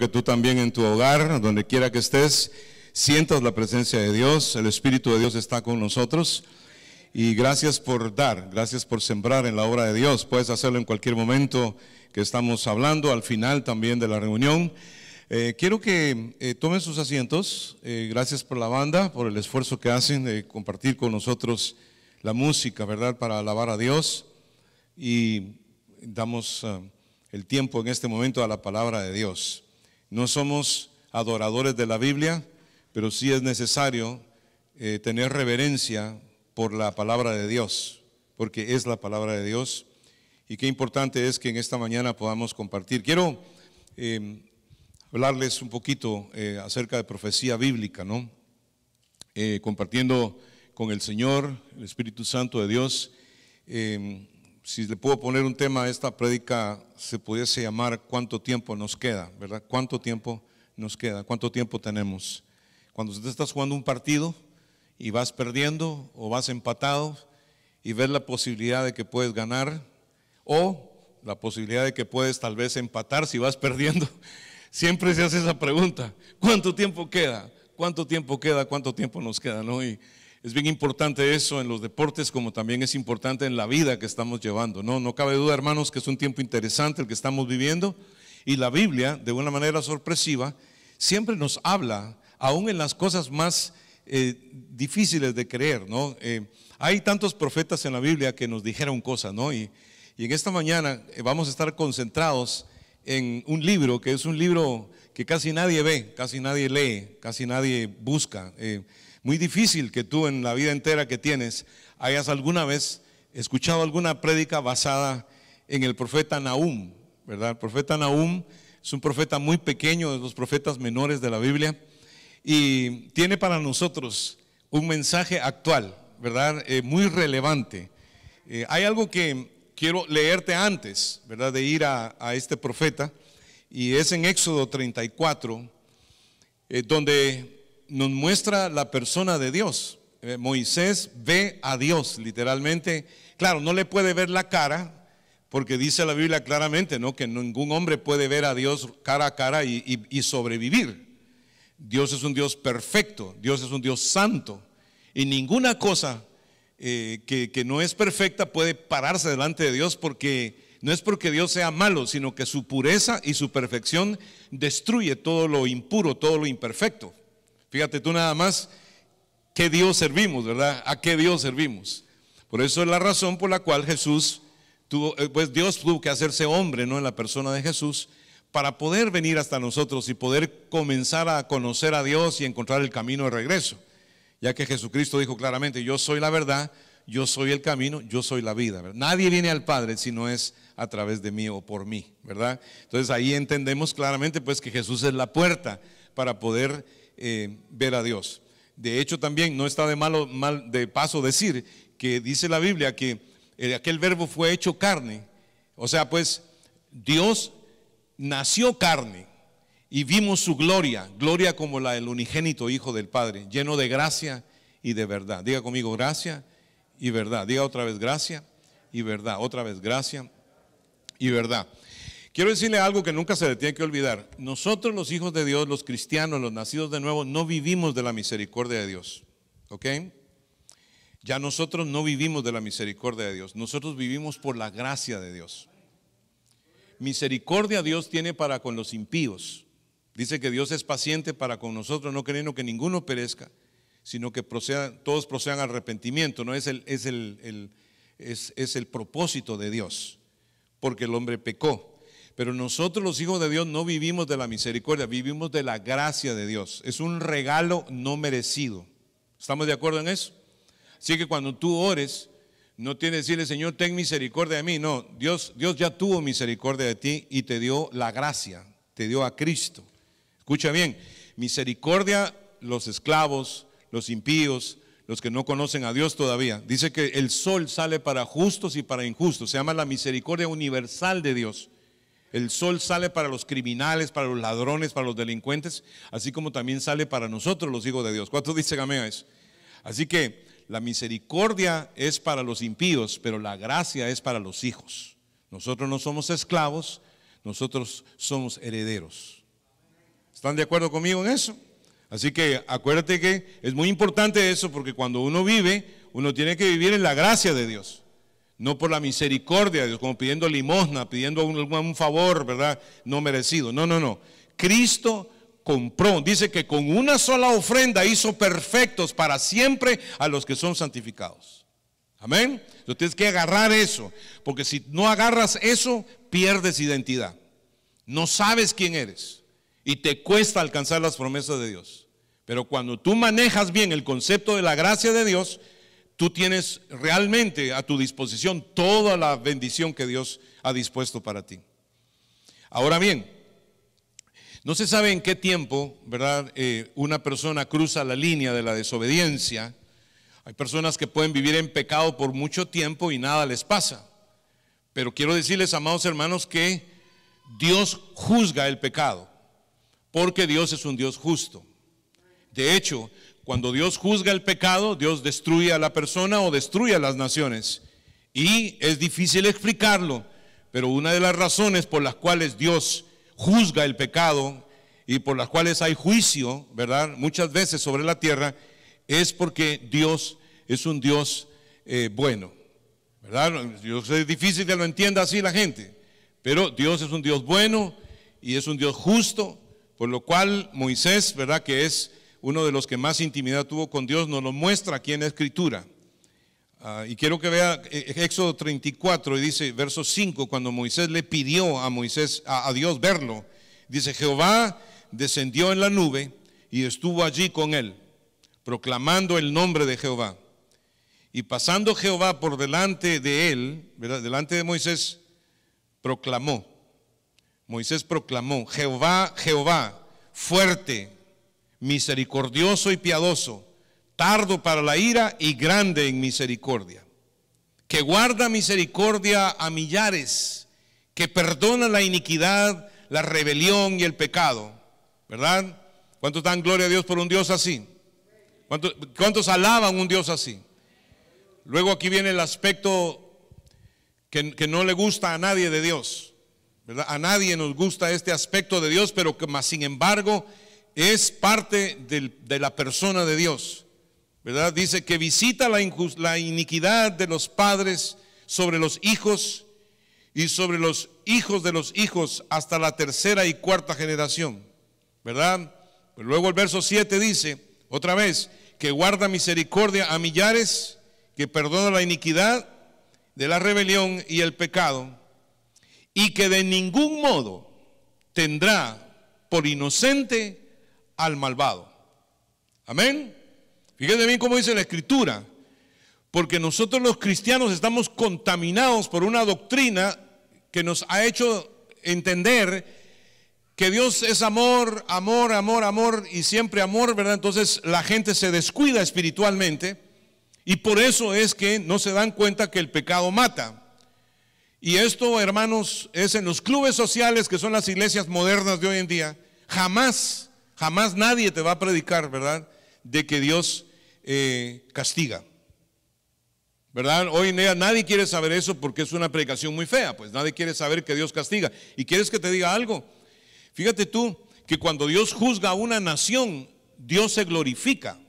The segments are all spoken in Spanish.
que tú también en tu hogar, donde quiera que estés, sientas la presencia de Dios. El Espíritu de Dios está con nosotros. Y gracias por dar, gracias por sembrar en la obra de Dios. Puedes hacerlo en cualquier momento que estamos hablando, al final también de la reunión. Quiero que tomen sus asientos. Gracias por la banda, por el esfuerzo que hacen de compartir con nosotros la música, ¿verdad? Para alabar a Dios. Y damos el tiempo en este momento a la palabra de Dios. No somos adoradores de la Biblia, pero sí es necesario tener reverencia por la palabra de Dios, porque es la palabra de Dios. Y qué importante es que en esta mañana podamos compartir. Quiero hablarles un poquito acerca de profecía bíblica, ¿no? Compartiendo con el Señor, el Espíritu Santo de Dios. Si le puedo poner un tema a esta prédica, se pudiese llamar ¿cuánto tiempo nos queda? ¿Verdad? ¿Cuánto tiempo nos queda? ¿Cuánto tiempo tenemos? Cuando usted estás jugando un partido y vas perdiendo o vas empatado y ves la posibilidad de que puedes ganar o la posibilidad de que puedes tal vez empatar si vas perdiendo, siempre se hace esa pregunta: ¿cuánto tiempo queda? ¿Cuánto tiempo queda? ¿Cuánto tiempo nos queda? ¿No? Y es bien importante eso en los deportes, como también es importante en la vida que estamos llevando. No cabe duda, hermanos, que es un tiempo interesante el que estamos viviendo. Y la Biblia, de una manera sorpresiva, siempre nos habla, aún en las cosas más difíciles de creer, ¿no? Hay tantos profetas en la Biblia que nos dijeron cosas, ¿no? Y en esta mañana vamos a estar concentrados en un libro que es un libro que casi nadie ve, casi nadie lee, casi nadie busca. Muy difícil que tú en la vida entera que tienes hayas alguna vez escuchado alguna prédica basada en el profeta Nahum, ¿verdad? El profeta Nahum es un profeta muy pequeño, de los profetas menores de la Biblia, y tiene para nosotros un mensaje actual, ¿verdad? Muy relevante. Hay algo que quiero leerte antes, ¿verdad? De ir a este profeta, y es en Éxodo 34, donde nos muestra la persona de Dios. Moisés ve a Dios literalmente. Claro, no le puede ver la cara, porque dice la Biblia claramente, ¿no?, que ningún hombre puede ver a Dios cara a cara y sobrevivir. Dios es un Dios perfecto, Dios es un Dios santo, y ninguna cosa que no es perfecta puede pararse delante de Dios, porque no es porque Dios sea malo, sino que su pureza y su perfección destruye todo lo impuro, todo lo imperfecto. Fíjate tú nada más qué Dios servimos, ¿verdad? ¿A qué Dios servimos? Por eso es la razón por la cual Jesús Dios tuvo que hacerse hombre, ¿no?, en la persona de Jesús, para poder venir hasta nosotros y poder comenzar a conocer a Dios y encontrar el camino de regreso. Ya que Jesucristo dijo claramente: yo soy la verdad, yo soy el camino, yo soy la vida, ¿verdad? Nadie viene al Padre si no es a través de mí o por mí, ¿verdad? Entonces ahí entendemos claramente pues que Jesús es la puerta para poder ver a Dios. De hecho, también no está mal de paso decir que dice la Biblia que aquel verbo fue hecho carne. O sea, pues Dios nació carne y vimos su gloria como la del unigénito Hijo del Padre, lleno de gracia y de verdad. Diga conmigo: gracia y verdad. Diga otra vez: gracia y verdad. Otra vez: gracia y verdad. Quiero decirle algo que nunca se le tiene que olvidar. Nosotros, los hijos de Dios, los cristianos, los nacidos de nuevo, no vivimos de la misericordia de Dios, ¿ok? Ya nosotros no vivimos de la misericordia de Dios, nosotros vivimos por la gracia de Dios. Misericordia Dios tiene para con los impíos. Dice que Dios es paciente para con nosotros, no queriendo que ninguno perezca, sino que todos procedan al arrepentimiento. No es el propósito de Dios, porque el hombre pecó. Pero nosotros, los hijos de Dios, no vivimos de la misericordia, vivimos de la gracia de Dios. Es un regalo no merecido. ¿Estamos de acuerdo en eso? Así que cuando tú ores, no tienes que decirle: Señor, ten misericordia de mí. No, Dios ya tuvo misericordia de ti y te dio la gracia, te dio a Cristo. Escucha bien: misericordia, los esclavos, los impíos, los que no conocen a Dios todavía. Dice que el sol sale para justos y para injustos. Se llama la misericordia universal de Dios. El sol sale para los criminales, para los ladrones, para los delincuentes, así como también sale para nosotros, los hijos de Dios. ¿Cuántos dicen amén a eso? Así que la misericordia es para los impíos, pero la gracia es para los hijos. Nosotros no somos esclavos, nosotros somos herederos. ¿Están de acuerdo conmigo en eso? Así que acuérdate que es muy importante eso, porque cuando uno vive, uno tiene que vivir en la gracia de Dios, no por la misericordia de Dios, como pidiendo limosna, pidiendo un favor, ¿verdad? No merecido. No, no, no. Cristo compró, dice que con una sola ofrenda hizo perfectos para siempre a los que son santificados. Amén. Entonces tienes que agarrar eso, porque si no agarras eso, pierdes identidad. No sabes quién eres y te cuesta alcanzar las promesas de Dios. Pero cuando tú manejas bien el concepto de la gracia de Dios, tú tienes realmente a tu disposición toda la bendición que Dios ha dispuesto para ti. Ahora bien, no se sabe en qué tiempo, ¿verdad? Una persona cruza la línea de la desobediencia. Hay personas que pueden vivir en pecado por mucho tiempo y nada les pasa. Pero quiero decirles, amados hermanos, que Dios juzga el pecado, porque Dios es un Dios justo. De hecho, cuando Dios juzga el pecado, Dios destruye a la persona o destruye a las naciones. Y es difícil explicarlo, pero una de las razones por las cuales Dios juzga el pecado y por las cuales hay juicio, ¿verdad? Muchas veces sobre la tierra, es porque Dios es un Dios bueno, ¿verdad? Yo sé, es difícil que lo entienda así la gente, pero Dios es un Dios bueno y es un Dios justo, por lo cual Moisés, ¿verdad? Que es uno de los que más intimidad tuvo con Dios, nos lo muestra aquí en la Escritura. Y quiero que vea Éxodo 34, y dice, verso 5, cuando Moisés le pidió a Dios verlo, dice, Jehová descendió en la nube y estuvo allí con él, proclamando el nombre de Jehová. Y pasando Jehová por delante de él, ¿verdad? Delante de Moisés, proclamó. Moisés proclamó, Jehová, Jehová, fuerte, misericordioso y piadoso, tardo para la ira y grande en misericordia, que guarda misericordia a millares, que perdona la iniquidad, la rebelión y el pecado, ¿verdad? ¿Cuántos dan gloria a Dios por un Dios así? ¿Cuántos alaban un Dios así? Luego aquí viene el aspecto que no le gusta a nadie de Dios, ¿verdad? A nadie nos gusta este aspecto de Dios, pero que más sin embargo es parte de la persona de Dios, ¿verdad? Dice que visita la iniquidad de los padres sobre los hijos y sobre los hijos de los hijos hasta la tercera y cuarta generación, ¿verdad? Pero luego el verso 7 dice, otra vez, que guarda misericordia a millares, que perdona la iniquidad de la rebelión y el pecado, y que de ningún modo tendrá por inocente al malvado. Amén. Fíjense bien cómo dice la Escritura, porque nosotros los cristianos estamos contaminados por una doctrina que nos ha hecho entender que Dios es amor, amor, amor, amor y siempre amor, ¿verdad? Entonces la gente se descuida espiritualmente y por eso es que no se dan cuenta que el pecado mata. Y esto, hermanos, es en los clubes sociales, que son las iglesias modernas de hoy en día. Jamás nadie te va a predicar, ¿verdad?, de que Dios castiga, ¿verdad? Hoy en día nadie quiere saber eso porque es una predicación muy fea, pues nadie quiere saber que Dios castiga. ¿Y quieres que te diga algo? Fíjate tú que cuando Dios juzga a una nación, Dios se glorifica.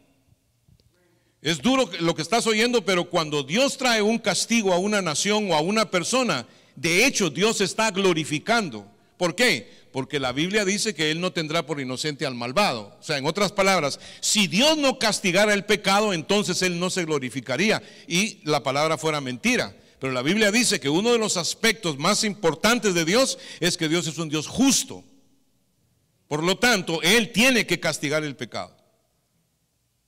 Es duro lo que estás oyendo, pero cuando Dios trae un castigo a una nación o a una persona, de hecho Dios se está glorificando. ¿Por qué? Porque la Biblia dice que Él no tendrá por inocente al malvado. O sea, en otras palabras, si Dios no castigara el pecado, entonces Él no se glorificaría y la palabra fuera mentira. Pero la Biblia dice que uno de los aspectos más importantes de Dios es que Dios es un Dios justo. Por lo tanto, Él tiene que castigar el pecado.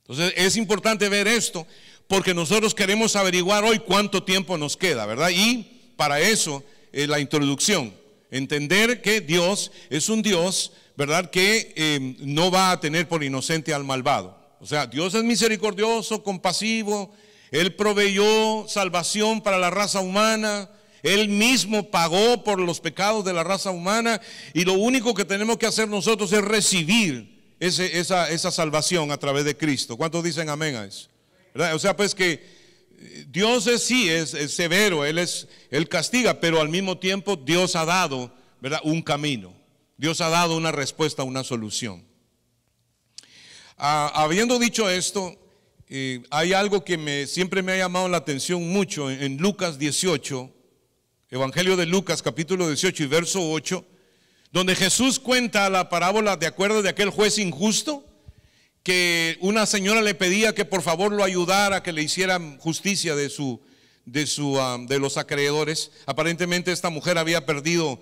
Entonces es importante ver esto porque nosotros queremos averiguar hoy cuánto tiempo nos queda, ¿verdad? Y para eso la introducción, entender que Dios es un Dios, ¿verdad?, que no va a tener por inocente al malvado. O sea, Dios es misericordioso, compasivo, Él proveyó salvación para la raza humana, Él mismo pagó por los pecados de la raza humana y lo único que tenemos que hacer nosotros es recibir esa salvación a través de Cristo. ¿Cuántos dicen amén a eso? ¿Verdad? O sea, pues que Dios es severo, Él castiga, pero al mismo tiempo Dios ha dado, ¿verdad?, un camino. Dios ha dado una respuesta, una solución. Habiendo dicho esto, hay algo que siempre me ha llamado la atención mucho en Lucas 18, Evangelio de Lucas capítulo 18 y verso 8, donde Jesús cuenta la parábola de acuerdo de aquel juez injusto, que una señora le pedía que por favor lo ayudara, que le hicieran justicia de los acreedores. Aparentemente esta mujer había perdido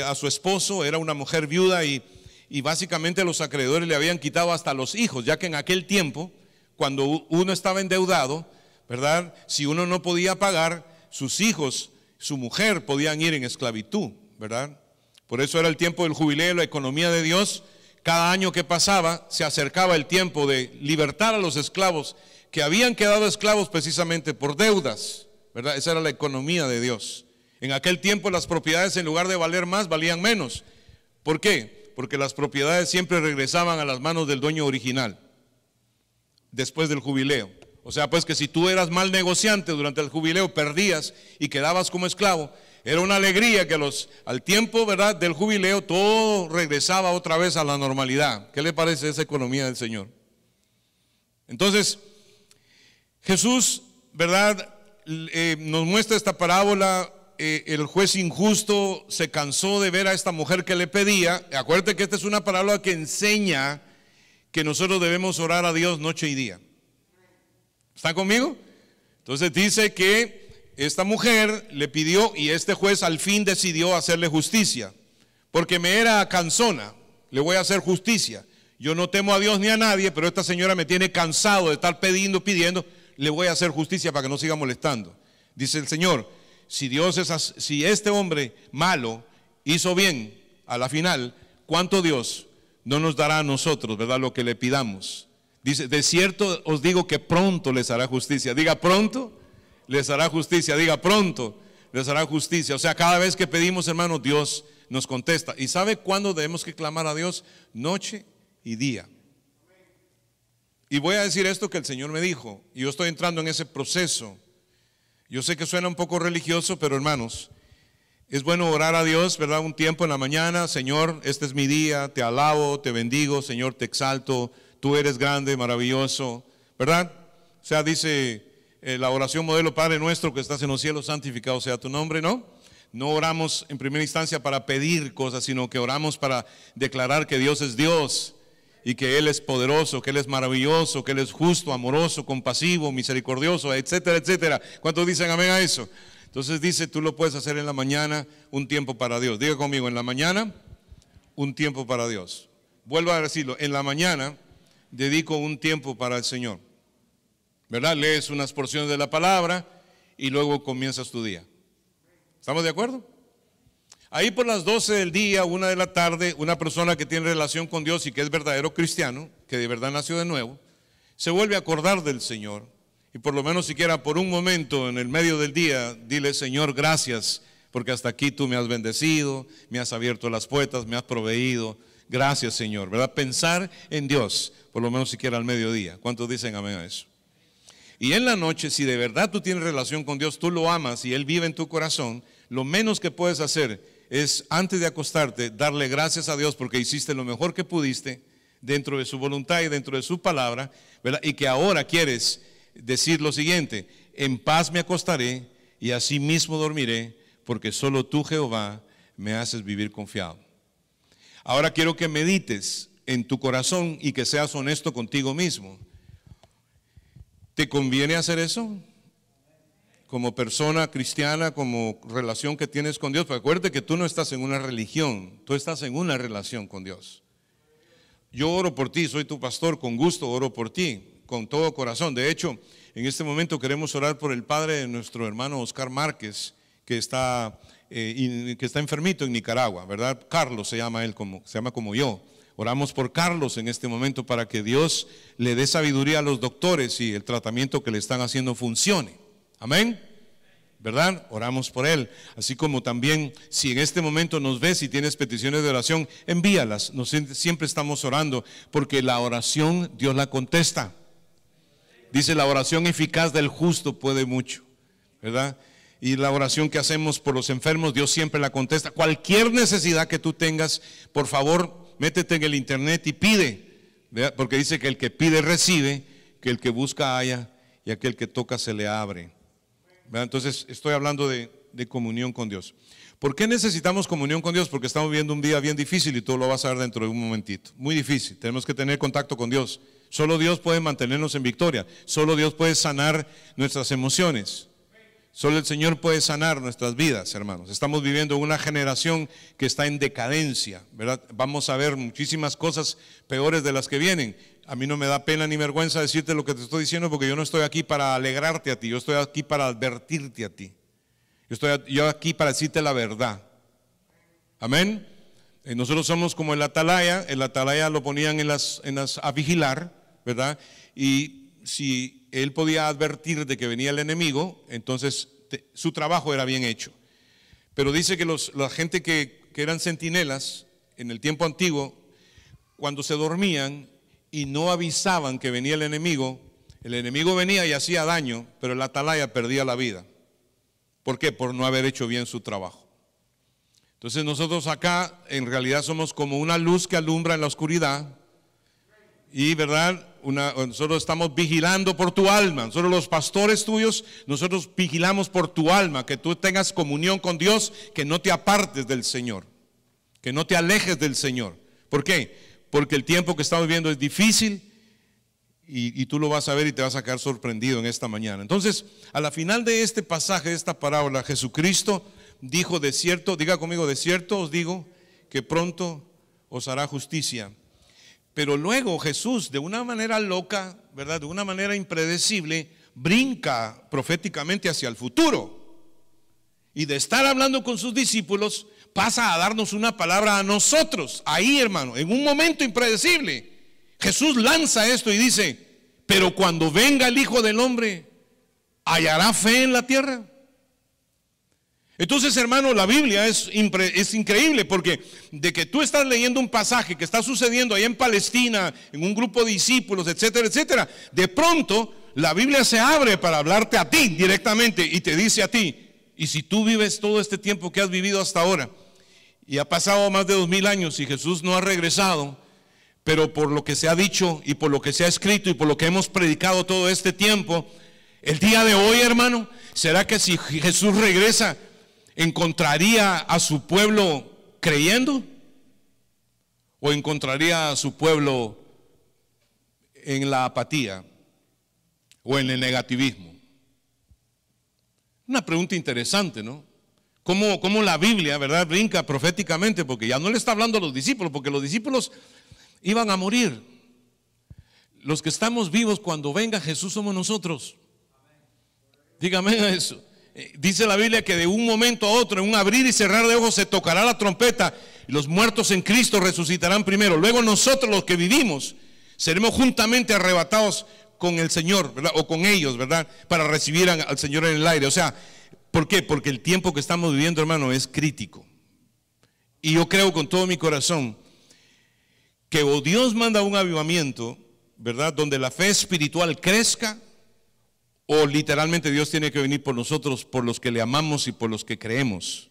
a su esposo, era una mujer viuda y básicamente los acreedores le habían quitado hasta los hijos, ya que en aquel tiempo, cuando uno estaba endeudado, ¿verdad? Si uno no podía pagar, sus hijos, su mujer podían ir en esclavitud, ¿verdad? Por eso era el tiempo del jubileo, la economía de Dios. Cada año que pasaba se acercaba el tiempo de libertar a los esclavos que habían quedado esclavos precisamente por deudas, ¿verdad? Esa era la economía de Dios. En aquel tiempo las propiedades, en lugar de valer más, valían menos. ¿Por qué? Porque las propiedades siempre regresaban a las manos del dueño original después del jubileo. O sea, pues que si tú eras mal negociante durante el jubileo, perdías y quedabas como esclavo. Era una alegría que al tiempo, ¿verdad?, del jubileo, todo regresaba otra vez a la normalidad. ¿Qué le parece esa economía del Señor? Entonces, Jesús, ¿verdad?, nos muestra esta parábola. El juez injusto se cansó de ver a esta mujer que le pedía. Acuérdate que esta es una parábola que enseña que nosotros debemos orar a Dios noche y día. ¿Están conmigo? Entonces dice que esta mujer le pidió y este juez al fin decidió hacerle justicia, porque me era cansona, le voy a hacer justicia. Yo no temo a Dios ni a nadie, pero esta señora me tiene cansado de estar pidiendo, le voy a hacer justicia para que no siga molestando. Dice el Señor, si este hombre malo hizo bien a la final, ¿cuánto Dios no nos dará a nosotros, verdad, lo que le pidamos? Dice, de cierto os digo que pronto les hará justicia. Diga pronto les hará justicia, diga pronto les hará justicia. O sea, cada vez que pedimos, hermano, Dios nos contesta. ¿Y sabe cuándo debemos que clamar a Dios? Noche y día. Y voy a decir esto que el Señor me dijo, y yo estoy entrando en ese proceso. Yo sé que suena un poco religioso, pero hermanos, es bueno orar a Dios, ¿verdad? Un tiempo en la mañana. Señor, este es mi día, te alabo, te bendigo, Señor, te exalto, tú eres grande, maravilloso, ¿verdad? O sea, dice la oración modelo: Padre nuestro que estás en los cielos, santificado sea tu nombre, ¿no? No oramos en primera instancia para pedir cosas, sino que oramos para declarar que Dios es Dios y que Él es poderoso, que Él es maravilloso, que Él es justo, amoroso, compasivo, misericordioso, etcétera, etcétera. ¿Cuántos dicen amén a eso? Entonces dice, tú lo puedes hacer en la mañana, un tiempo para Dios. Diga conmigo, en la mañana, un tiempo para Dios. Vuelvo a decirlo, en la mañana dedico un tiempo para el Señor, ¿verdad? Lees unas porciones de la palabra y luego comienzas tu día. ¿Estamos de acuerdo? Ahí por las 12 del día, 1 de la tarde, una persona que tiene relación con Dios y que es verdadero cristiano, que de verdad nació de nuevo, se vuelve a acordar del Señor. Y por lo menos siquiera por un momento en el medio del día, dile: Señor, gracias, porque hasta aquí tú me has bendecido, me has abierto las puertas, me has proveído. Gracias, Señor, ¿verdad? Pensar en Dios, por lo menos siquiera al mediodía. ¿Cuántos dicen amén a eso? Y en la noche, si de verdad tú tienes relación con Dios, tú lo amas y Él vive en tu corazón, lo menos que puedes hacer es, antes de acostarte, darle gracias a Dios porque hiciste lo mejor que pudiste dentro de su voluntad y dentro de su palabra, ¿verdad? Y que ahora quieres decir lo siguiente: en paz me acostaré y así mismo dormiré, porque solo tú, Jehová, me haces vivir confiado. Ahora quiero que medites en tu corazón y que seas honesto contigo mismo. ¿Te conviene hacer eso? Como persona cristiana, como relación que tienes con Dios. Porque acuérdate que tú no estás en una religión, tú estás en una relación con Dios. Yo oro por ti, soy tu pastor, con gusto oro por ti, con todo corazón. De hecho, en este momento queremos orar por el padre de nuestro hermano Oscar Márquez, que está enfermito en Nicaragua, ¿verdad? Carlos se llama él, se llama como yo. Oramos por Carlos en este momento para que Dios le dé sabiduría a los doctores y el tratamiento que le están haciendo funcione. Amén, ¿verdad? Oramos por él. Así como también, si en este momento nos ves y tienes peticiones de oración, envíalas. Siempre estamos orando, porque la oración Dios la contesta. Dice, la oración eficaz del justo puede mucho, ¿verdad? Y la oración que hacemos por los enfermos, Dios siempre la contesta. Cualquier necesidad que tú tengas, por favor, métete en el internet y pide, ¿verdad? Porque dice que el que pide recibe, que el que busca halla y aquel que toca se le abre, ¿verdad? Entonces estoy hablando de comunión con Dios. ¿Por qué necesitamos comunión con Dios? Porque estamos viviendo un día bien difícil y tú lo vas a ver dentro de un momentito. Muy difícil, tenemos que tener contacto con Dios. Solo Dios puede mantenernos en victoria. Solo Dios puede sanar nuestras emociones. Solo el Señor puede sanar nuestras vidas, hermanos. Estamos viviendo una generación que está en decadencia, ¿verdad? Vamos a ver muchísimas cosas peores de las que vienen. A mí no me da pena ni vergüenza decirte lo que te estoy diciendo, porque yo no estoy aquí para alegrarte a ti, yo estoy aquí para advertirte a ti. Yo aquí para decirte la verdad. Amén. Nosotros somos como el atalaya lo ponían a vigilar, ¿verdad? Y si él podía advertir de que venía el enemigo, entonces su trabajo era bien hecho. Pero dice que la gente que eran centinelas en el tiempo antiguo, cuando se dormían y no avisaban que venía el enemigo venía y hacía daño, pero el atalaya perdía la vida. ¿Por qué? Por no haber hecho bien su trabajo. Entonces nosotros acá en realidad somos como una luz que alumbra en la oscuridad. Y verdad, nosotros estamos vigilando por tu alma. Nosotros los pastores tuyos, nosotros vigilamos por tu alma, que tú tengas comunión con Dios, que no te apartes del Señor, que no te alejes del Señor. ¿Por qué? Porque el tiempo que estamos viviendo es difícil y tú lo vas a ver y te vas a quedar sorprendido en esta mañana. Entonces, a la final de este pasaje, de esta parábola, Jesucristo dijo: de cierto, diga conmigo, de cierto os digo que pronto os hará justicia. Pero luego Jesús, de una manera loca, ¿verdad?, de una manera impredecible, brinca proféticamente hacia el futuro. Y de estar hablando con sus discípulos, pasa a darnos una palabra a nosotros. Ahí, hermano, en un momento impredecible, Jesús lanza esto y dice: pero cuando venga el Hijo del Hombre, ¿hallará fe en la tierra? Entonces, hermano, la Biblia es increíble, porque de que tú estás leyendo un pasaje que está sucediendo allá en Palestina, en un grupo de discípulos, etcétera, etcétera, de pronto la Biblia se abre para hablarte a ti directamente y te dice a ti: y si tú vives todo este tiempo que has vivido hasta ahora, y ha pasado más de 2000 años y Jesús no ha regresado, pero por lo que se ha dicho y por lo que se ha escrito y por lo que hemos predicado todo este tiempo, el día de hoy, hermano, ¿será que si Jesús regresa, encontraría a su pueblo creyendo? ¿O encontraría a su pueblo en la apatía o en el negativismo? Una pregunta interesante, ¿no? ¿Cómo la Biblia, verdad, brinca proféticamente? Porque ya no le está hablando a los discípulos, porque los discípulos iban a morir. Los que estamos vivos cuando venga Jesús somos nosotros. Dígame eso. Dice la Biblia que de un momento a otro, en un abrir y cerrar de ojos, se tocará la trompeta y los muertos en Cristo resucitarán primero. Luego nosotros, los que vivimos, seremos juntamente arrebatados con el Señor, ¿verdad? O con ellos, ¿verdad? Para recibir al Señor en el aire. O sea, ¿por qué? Porque el tiempo que estamos viviendo, hermano, es crítico. Y yo creo con todo mi corazón que o Dios manda un avivamiento, ¿verdad?, donde la fe espiritual crezca, o literalmente Dios tiene que venir por nosotros, por los que le amamos y por los que creemos.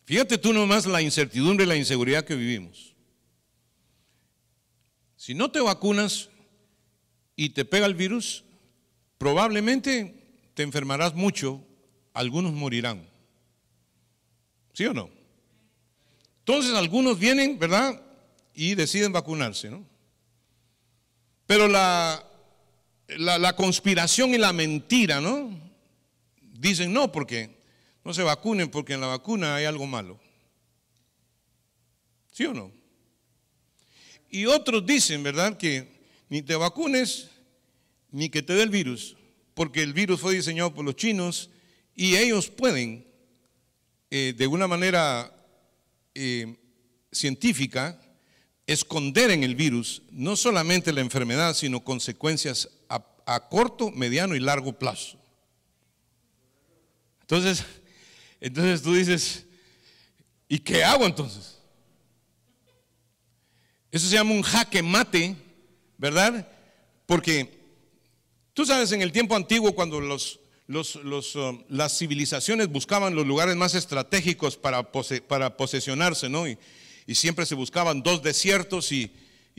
Fíjate tú nomás la incertidumbre y la inseguridad que vivimos. Si no te vacunas y te pega el virus, probablemente te enfermarás mucho, algunos morirán. ¿Sí o no? Entonces algunos vienen, ¿verdad?, y deciden vacunarse, ¿no? Pero la conspiración y la mentira, ¿no?, dicen no, porque no se vacunen, porque en la vacuna hay algo malo. ¿Sí o no? Y otros dicen, ¿verdad?, que ni te vacunes ni que te dé el virus, porque el virus fue diseñado por los chinos y ellos pueden de una manera científica esconder en el virus no solamente la enfermedad, sino consecuencias a corto, mediano y largo plazo. Entonces tú dices, ¿y qué hago entonces? Eso se llama un jaque mate ¿verdad? Porque tú sabes, en el tiempo antiguo, cuando las civilizaciones buscaban los lugares más estratégicos para posesionarse, ¿no? Y siempre se buscaban 2 desiertos y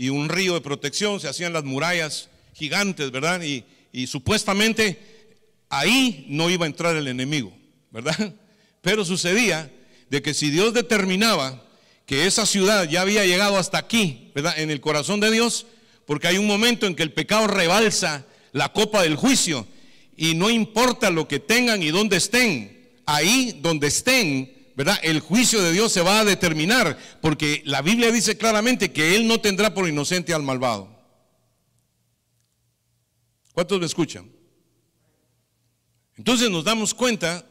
un río de protección, se hacían las murallas gigantes, ¿verdad? Y supuestamente ahí no iba a entrar el enemigo, ¿verdad? Pero sucedía de que si Dios determinaba que esa ciudad ya había llegado hasta aquí, ¿verdad? En el corazón de Dios, porque hay un momento en que el pecado rebalsa la copa del juicio y no importa lo que tengan y dónde estén, ahí donde estén, ¿verdad? El juicio de Dios se va a determinar, porque la Biblia dice claramente que Él no tendrá por inocente al malvado. ¿Cuántos me escuchan? Entonces nos damos cuenta,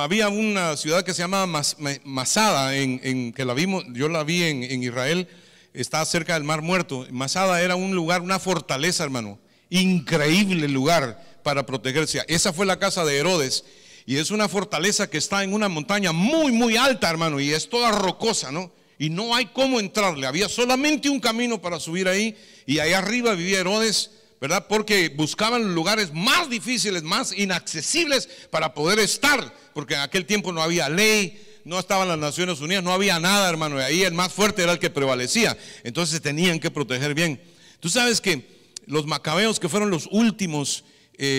había una ciudad que se llamaba Masada, que la vimos, yo la vi en Israel, está cerca del Mar Muerto. Masada era un lugar, una fortaleza, hermano, increíble lugar para protegerse. Esa fue la casa de Herodes, y es una fortaleza que está en una montaña muy, muy alta, hermano, y es toda rocosa, ¿no? Y no hay cómo entrarle, había solamente un camino para subir ahí, y ahí arriba vivía Herodes, ¿verdad? Porque buscaban los lugares más difíciles, más inaccesibles para poder estar, porque en aquel tiempo no había ley, no estaban las Naciones Unidas, no había nada, hermano, y ahí el más fuerte era el que prevalecía. Entonces se tenían que proteger bien. Tú sabes que los macabeos, que fueron los últimos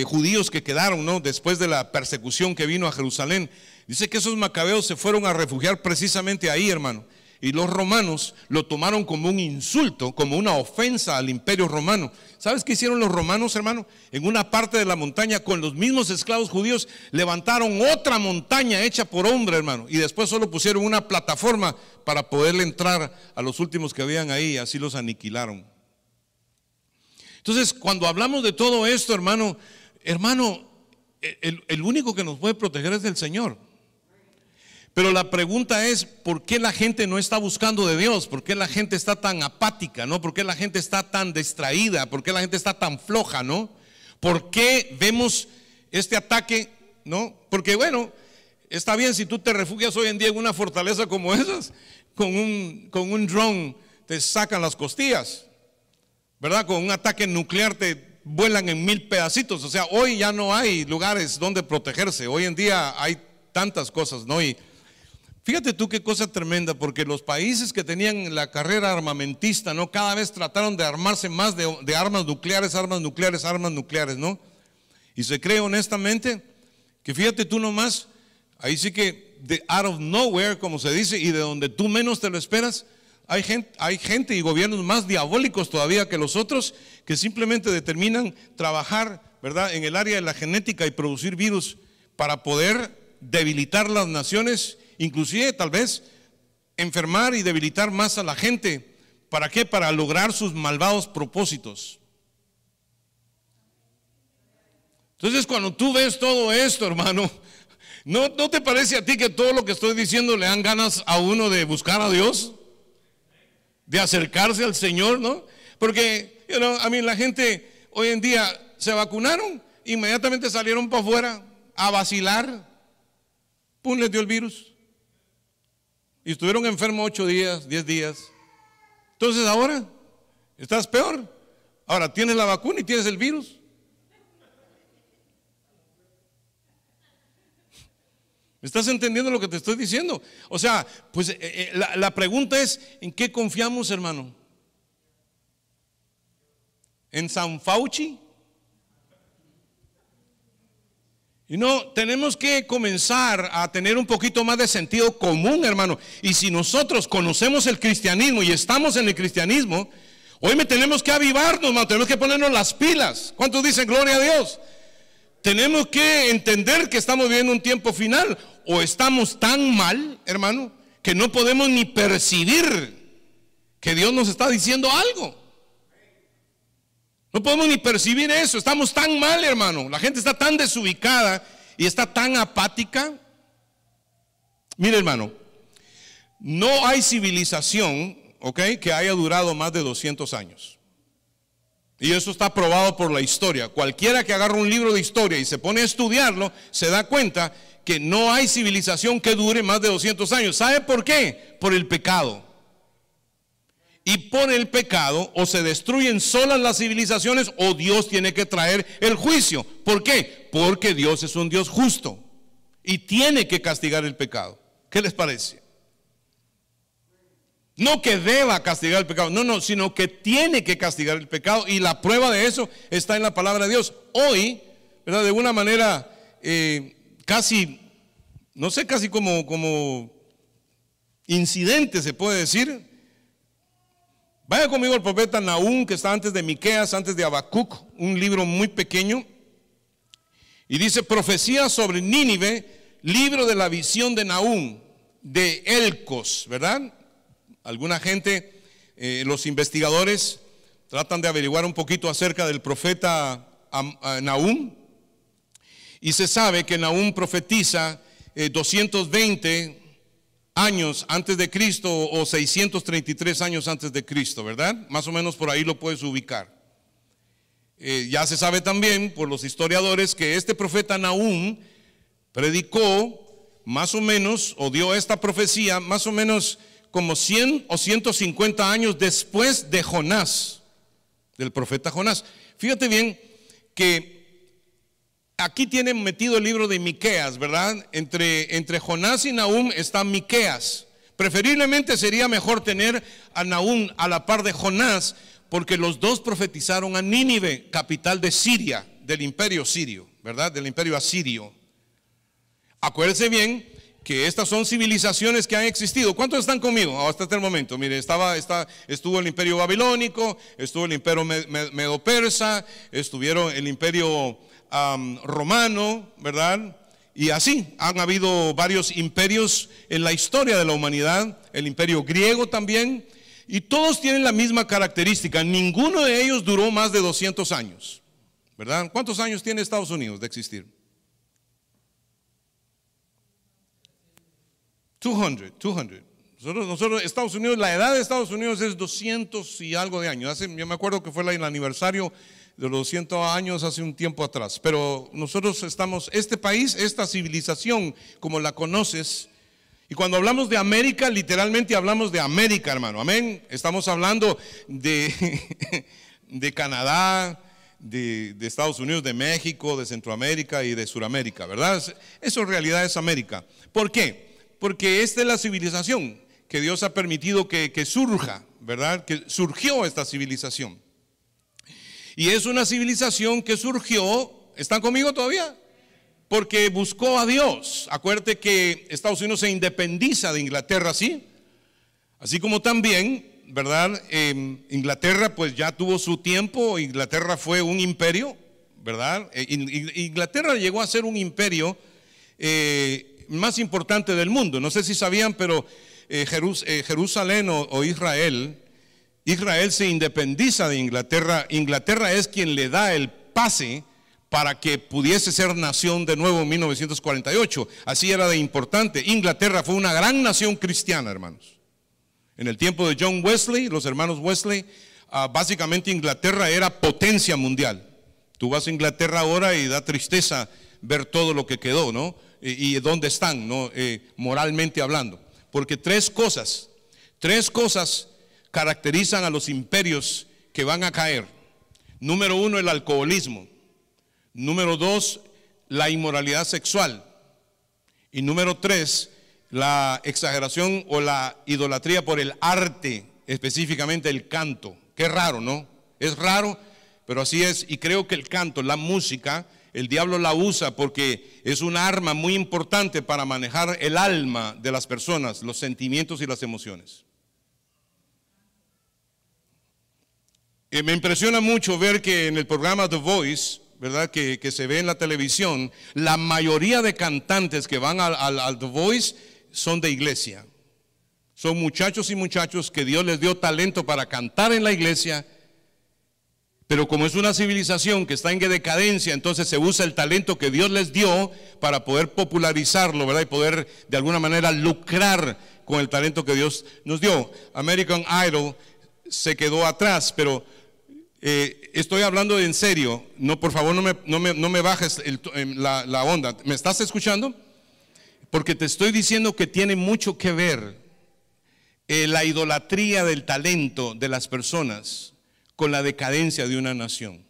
judíos que quedaron, ¿no? Después de la persecución que vino a Jerusalén, dice que esos macabeos se fueron a refugiar precisamente ahí, hermano. Y los romanos lo tomaron como un insulto, como una ofensa al imperio romano. ¿Sabes qué hicieron los romanos, hermano? En una parte de la montaña, con los mismos esclavos judíos, levantaron otra montaña hecha por hombre, hermano. Y después solo pusieron una plataforma para poderle entrar a los últimos que habían ahí, y así los aniquilaron. Entonces, cuando hablamos de todo esto, hermano, el único que nos puede proteger es el Señor. Pero la pregunta es, ¿por qué la gente no está buscando de Dios? ¿Por qué la gente está tan apática, no? ¿Por qué la gente está tan distraída? ¿Por qué la gente está tan floja, no? ¿Por qué vemos este ataque, no? Porque bueno, está bien si tú te refugias hoy en día en una fortaleza como esas, con un dron te sacan las costillas, ¿verdad? Con un ataque nuclear te vuelan en 1000 pedacitos. O sea, hoy ya no hay lugares donde protegerse. Hoy en día hay tantas cosas, ¿no? Y fíjate tú qué cosa tremenda, porque los países que tenían la carrera armamentista, ¿no? Cada vez trataron de armarse más de armas nucleares, ¿no? Y se cree honestamente que, fíjate tú nomás, ahí sí que de out of nowhere, como se dice, y de donde tú menos te lo esperas, hay gente y gobiernos más diabólicos todavía que los otros, que simplemente determinan trabajar, ¿verdad?, en el área de la genética y producir virus para poder debilitar las naciones, inclusive tal vez enfermar y debilitar más a la gente. ¿Para qué? Para lograr sus malvados propósitos. Entonces, cuando tú ves todo esto, hermano, ¿no te parece a ti que todo lo que estoy diciendo le dan ganas a uno de buscar a Dios? De acercarse al Señor, ¿no? Porque, la gente hoy en día se vacunaron, inmediatamente salieron para afuera a vacilar, pum, les dio el virus. Y estuvieron enfermos 8 días, 10 días. Entonces ahora estás peor. Ahora tienes la vacuna y tienes el virus. ¿Estás entendiendo lo que te estoy diciendo? O sea, pues la pregunta es, ¿en qué confiamos, hermano? ¿En San Fauci? Y no, tenemos que comenzar a tener un poquito más de sentido común, hermano. Y si nosotros conocemos el cristianismo y estamos en el cristianismo, hoy tenemos que avivarnos, hermano, tenemos que ponernos las pilas. ¿Cuántos dicen gloria a Dios? Tenemos que entender que estamos viviendo un tiempo final, o estamos tan mal, hermano, que no podemos ni percibir que Dios nos está diciendo algo. No podemos ni percibir eso, estamos tan mal, hermano. La gente está tan desubicada y está tan apática. Mire, hermano, no hay civilización, que haya durado más de 200 años. Y eso está probado por la historia. Cualquiera que agarre un libro de historia y se pone a estudiarlo, se da cuenta que no hay civilización que dure más de 200 años. ¿Sabe por qué? Por el pecado. Y por el pecado o se destruyen solas las civilizaciones o Dios tiene que traer el juicio. ¿Por qué? Porque Dios es un Dios justo y tiene que castigar el pecado. ¿Qué les parece? No que deba castigar el pecado, no, sino que tiene que castigar el pecado, y la prueba de eso está en la palabra de Dios. Hoy, ¿verdad? De una manera casi, no sé, casi como incidente se puede decir. Vaya conmigo al profeta Nahum, que está antes de Miqueas, antes de Habacuc, un libro muy pequeño. Y dice: profecía sobre Nínive, libro de la visión de Nahum, de Elcos, ¿verdad? Alguna gente, los investigadores, tratan de averiguar un poquito acerca del profeta Nahum. Y se sabe que Nahum profetiza 220 años antes de Cristo o 633 años antes de Cristo, ¿verdad? Más o menos por ahí lo puedes ubicar. Ya se sabe también por los historiadores que este profeta Nahum predicó más o menos, o dio esta profecía más o menos como 100 o 150 años después de Jonás, del profeta Jonás. Fíjate bien que aquí tienen metido el libro de Miqueas, ¿verdad? Entre Jonás y Nahum está Miqueas. Preferiblemente sería mejor tener a Nahum a la par de Jonás, porque los dos profetizaron a Nínive, capital de Siria, del imperio sirio, ¿verdad? Del imperio asirio. Acuérdense bien que estas son civilizaciones que han existido. ¿Cuántos están conmigo hasta este momento? Mire, estuvo el imperio babilónico, estuvo el imperio medo-persa, estuvieron el imperio romano, ¿verdad? Y así han habido varios imperios en la historia de la humanidad, el imperio griego también, y todos tienen la misma característica. Ninguno de ellos duró más de 200 años, ¿verdad? ¿Cuántos años tiene Estados Unidos de existir? 200. Nosotros, Estados Unidos, la edad de Estados Unidos es 200 y algo de años. Yo me acuerdo que fue el aniversario de los 200 años hace un tiempo atrás. Pero nosotros estamos, este país, esta civilización, como la conoces, y cuando hablamos de América, literalmente hablamos de América, hermano, amén. Estamos hablando de Canadá, de Estados Unidos, de México, de Centroamérica y de Suramérica, ¿verdad? Eso en realidad es América. ¿Por qué? Porque esta es la civilización que Dios ha permitido que surja, ¿verdad? Que surgió esta civilización. Y es una civilización que surgió, ¿están conmigo todavía? Porque buscó a Dios. Acuérdate que Estados Unidos se independiza de Inglaterra, ¿sí? Así como también, ¿verdad? Inglaterra pues ya tuvo su tiempo. Inglaterra fue un imperio, ¿verdad? Inglaterra llegó a ser un imperio más importante del mundo. No sé si sabían, pero Jerusalén o Israel se independiza de Inglaterra. Inglaterra es quien le da el pase para que pudiese ser nación de nuevo en 1948. Así era de importante. Inglaterra fue una gran nación cristiana, hermanos. En el tiempo de John Wesley, los hermanos Wesley, básicamente Inglaterra era potencia mundial. Tú vas a Inglaterra ahora y da tristeza ver todo lo que quedó, ¿no? Y dónde están, ¿no? Moralmente hablando. Porque tres cosas caracterizan a los imperios que van a caer. Número uno, el alcoholismo. Número dos, la inmoralidad sexual. Y número tres, la exageración o la idolatría por el arte, específicamente el canto. Qué raro, ¿no? Es raro, pero así es. Y creo que el canto, la música, el diablo la usa porque es un arma muy importante para manejar el alma de las personas, los sentimientos y las emociones. Me impresiona mucho ver que en el programa The Voice, ¿verdad? Que se ve en la televisión, la mayoría de cantantes que van al The Voice son de iglesia. Son muchachos y muchachos que Dios les dio talento para cantar en la iglesia, pero como es una civilización que está en decadencia, entonces se usa el talento que Dios les dio para poder popularizarlo, ¿verdad? Y poder de alguna manera lucrar con el talento que Dios nos dio. American Idol se quedó atrás, pero estoy hablando en serio. No, por favor, no me bajes la onda. ¿Me estás escuchando? Porque te estoy diciendo que tiene mucho que ver la idolatría del talento de las personas con la decadencia de una nación.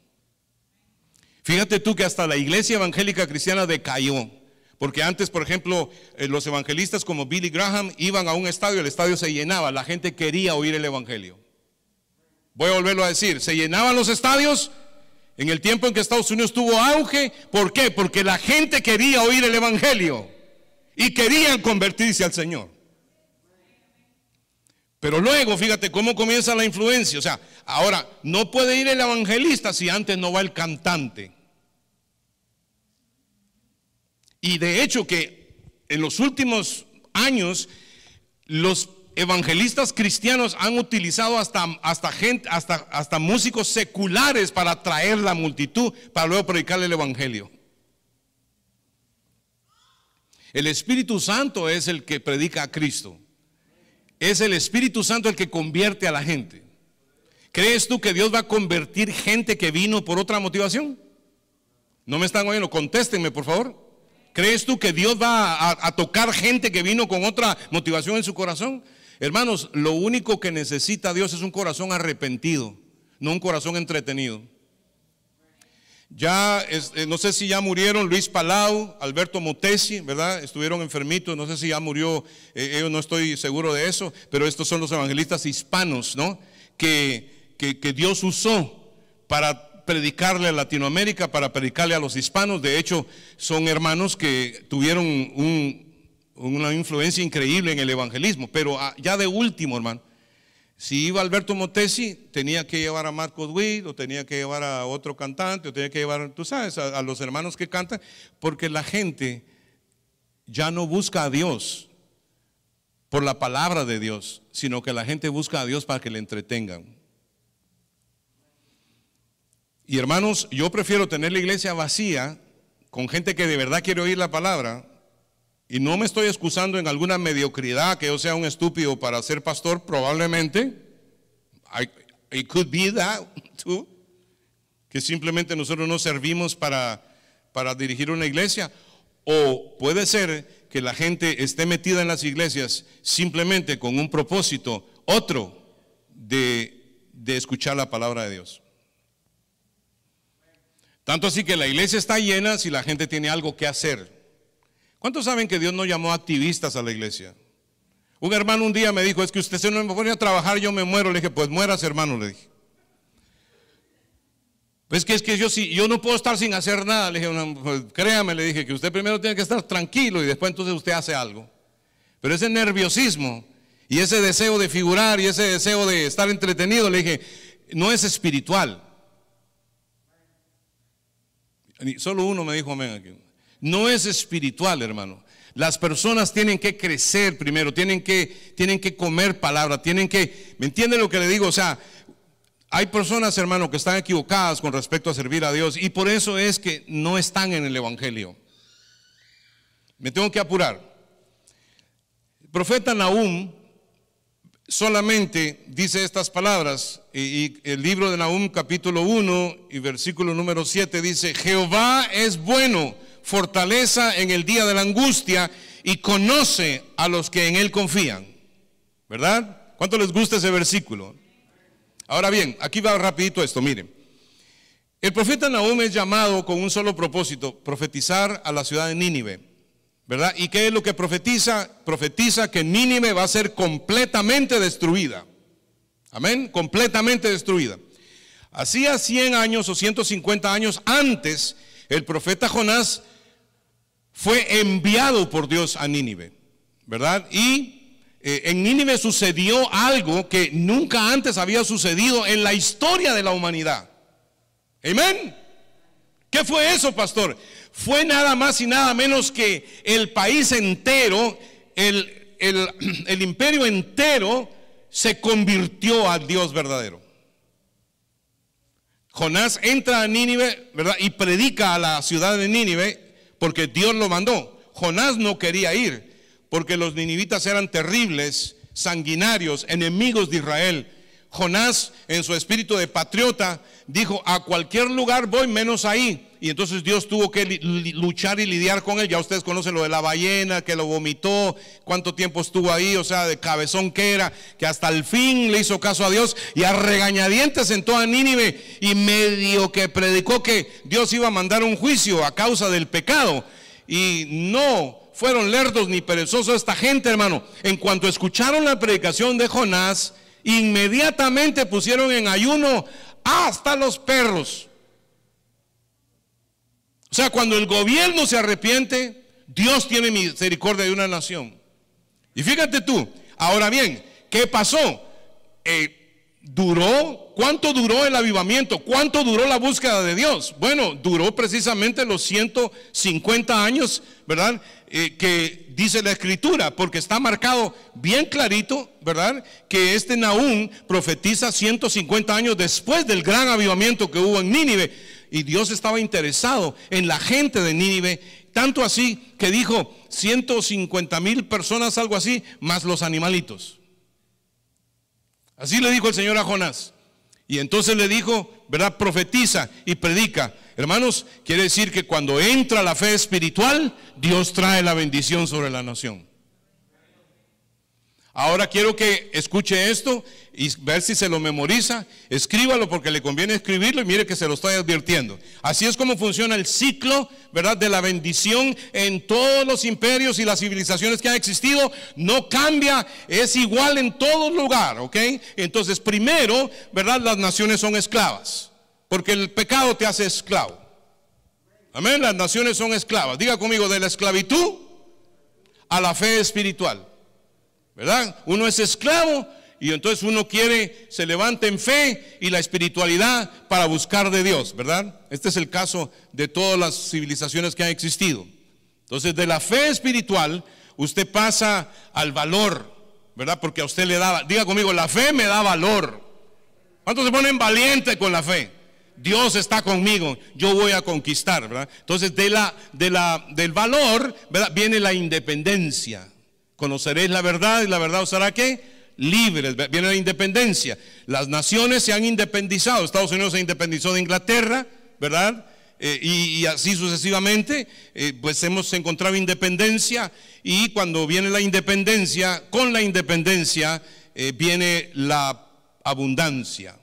Fíjate tú que hasta la iglesia evangélica cristiana decayó, porque antes, por ejemplo, los evangelistas como Billy Graham iban a un estadio, el estadio se llenaba, la gente quería oír el evangelio. Voy a volverlo a decir, se llenaban los estadios en el tiempo en que Estados Unidos tuvo auge. ¿Por qué? Porque la gente quería oír el evangelio y querían convertirse al Señor. Pero luego, fíjate cómo comienza la influencia. O sea, ahora, no puede ir el evangelista si antes no va el cantante. Y de hecho que en los últimos años, los evangelistas cristianos han utilizado hasta músicos seculares para atraer la multitud, para luego predicarle el evangelio. El Espíritu Santo es el que predica a Cristo. Es el Espíritu Santo el que convierte a la gente. ¿Crees tú que Dios va a convertir gente que vino por otra motivación? ¿No me están oyendo? Contéstenme, por favor. ¿Crees tú que Dios va a tocar gente que vino con otra motivación en su corazón? Hermanos, lo único que necesita Dios es un corazón arrepentido, no un corazón entretenido. Ya, no sé si ya murieron Luis Palau, Alberto Motesi, ¿verdad? Estuvieron enfermitos, no sé si ya murió, yo no estoy seguro de eso, pero estos son los evangelistas hispanos, ¿no? Que Dios usó para predicarle a Latinoamérica, para predicarle a los hispanos. De hecho, son hermanos que tuvieron una influencia increíble en el evangelismo. Pero ya de último, hermano, si iba Alberto Motesi, tenía que llevar a Marcos Witt, o tenía que llevar a otro cantante, o tenía que llevar, tú sabes, a los hermanos que cantan, porque la gente ya no busca a Dios por la palabra de Dios, sino que la gente busca a Dios para que le entretengan. Y hermanos, yo prefiero tener la iglesia vacía, con gente que de verdad quiere oír la palabra, y no me estoy excusando en alguna mediocridad, que yo sea un estúpido para ser pastor, probablemente. It could be that too. Que simplemente nosotros no servimos para dirigir una iglesia. O puede ser que la gente esté metida en las iglesias simplemente con un propósito, otro, de escuchar la palabra de Dios. Tanto así que la iglesia está llena si la gente tiene algo que hacer. ¿Cuántos saben que Dios no llamó activistas a la iglesia? Un hermano un día me dijo, es que usted se no me pone a trabajar, yo me muero. Le dije, pues mueras, hermano, le dije. Pues es que yo no puedo estar sin hacer nada. Le dije, pues, créame, le dije, que usted primero tiene que estar tranquilo y después entonces usted hace algo. Pero ese nerviosismo y ese deseo de figurar y ese deseo de estar entretenido, le dije, no es espiritual. Solo uno me dijo amén aquí. No es espiritual, hermano. Las personas tienen que crecer primero, tienen que comer palabra, ¿me entienden lo que le digo? O sea, hay personas, hermano, que están equivocadas con respecto a servir a Dios, y por eso es que no están en el evangelio. Me tengo que apurar. El profeta Nahum solamente dice estas palabras, y el libro de Nahum capítulo 1 y versículo número 7 dice: Jehová es bueno, fortaleza en el día de la angustia, y conoce a los que en él confían. ¿Verdad? ¿Cuánto les gusta ese versículo? Ahora bien, aquí va rapidito esto, miren. El profeta Nahum es llamado con un solo propósito: profetizar a la ciudad de Nínive, ¿verdad? ¿Y qué es lo que profetiza? Profetiza que Nínive va a ser completamente destruida. Amén, completamente destruida. Hacía 100 años o 150 años antes, el profeta Jonás fue enviado por Dios a Nínive, ¿verdad? Y en Nínive sucedió algo que nunca antes había sucedido en la historia de la humanidad. Amén. ¿Qué fue eso, pastor? Fue nada más y nada menos que el país entero, el imperio entero se convirtió al Dios verdadero. Jonás entra a Nínive, ¿verdad? Y predica a la ciudad de Nínive porque Dios lo mandó. Jonás no quería ir porque los ninivitas eran terribles, sanguinarios, enemigos de Israel. Jonás, en su espíritu de patriota, dijo: a cualquier lugar voy menos ahí. Y entonces Dios tuvo que luchar y lidiar con él. Ya ustedes conocen lo de la ballena, que lo vomitó, cuánto tiempo estuvo ahí, o sea, de cabezón que era, que hasta el fin le hizo caso a Dios, y a regañadientes entró a Nínive y medio que predicó que Dios iba a mandar un juicio a causa del pecado. Y no fueron lerdos ni perezosos esta gente, hermano. En cuanto escucharon la predicación de Jonás, inmediatamente pusieron en ayuno hasta los perros. O sea, cuando el gobierno se arrepiente, Dios tiene misericordia de una nación. Y fíjate tú, ahora bien, ¿qué pasó? ¿Cuánto duró el avivamiento? ¿Cuánto duró la búsqueda de Dios? Bueno, duró precisamente los 150 años, ¿verdad? Que dice la escritura, porque está marcado bien clarito, ¿verdad? Que este Nahum profetiza 150 años después del gran avivamiento que hubo en Nínive. Y Dios estaba interesado en la gente de Nínive, tanto así que dijo 150,000 personas, algo así, más los animalitos. Así le dijo el Señor a Jonás. Y entonces le dijo, ¿verdad? Profetiza y predica. Hermanos, quiere decir que cuando entra la fe espiritual, Dios trae la bendición sobre la nación. Ahora quiero que escuche esto y ver si se lo memoriza. Escríbalo, porque le conviene escribirlo, y mire que se lo estoy advirtiendo. Así es como funciona el ciclo, ¿verdad?, de la bendición en todos los imperios y las civilizaciones que han existido. No cambia, es igual en todo lugar, ¿ok? Entonces, primero, ¿verdad?, las naciones son esclavas, porque el pecado te hace esclavo. Amén, las naciones son esclavas. Diga conmigo, de la esclavitud a la fe espiritual, ¿verdad? Uno es esclavo y entonces uno se levanta en fe y la espiritualidad para buscar de Dios, ¿verdad? Este es el caso de todas las civilizaciones que han existido. Entonces, de la fe espiritual usted pasa al valor, ¿verdad? Porque a usted le da, diga conmigo, la fe me da valor. ¿Cuántos se ponen valientes con la fe? Dios está conmigo, yo voy a conquistar, ¿verdad? Entonces, del valor, ¿verdad?, viene la independencia. Conoceréis la verdad y la verdad os hará ¿qué? Libres. Viene la independencia. Las naciones se han independizado. Estados Unidos se independizó de Inglaterra, ¿verdad? Y así sucesivamente, pues hemos encontrado independencia. Y cuando viene la independencia, con la independencia viene la abundancia.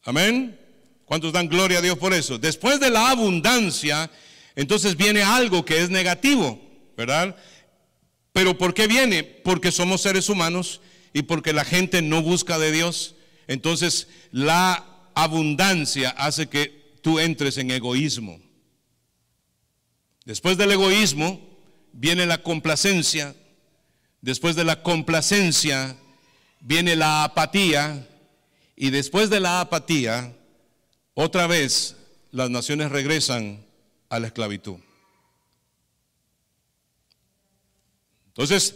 Amén. ¿Cuántos dan gloria a Dios por eso? Después de la abundancia, entonces viene algo que es negativo, ¿verdad? ¿Pero por qué viene? Porque somos seres humanos y porque la gente no busca de Dios. Entonces la abundancia hace que tú entres en egoísmo. Después del egoísmo viene la complacencia. Después de la complacencia viene la apatía. Y después de la apatía, otra vez las naciones regresan a la esclavitud. Entonces,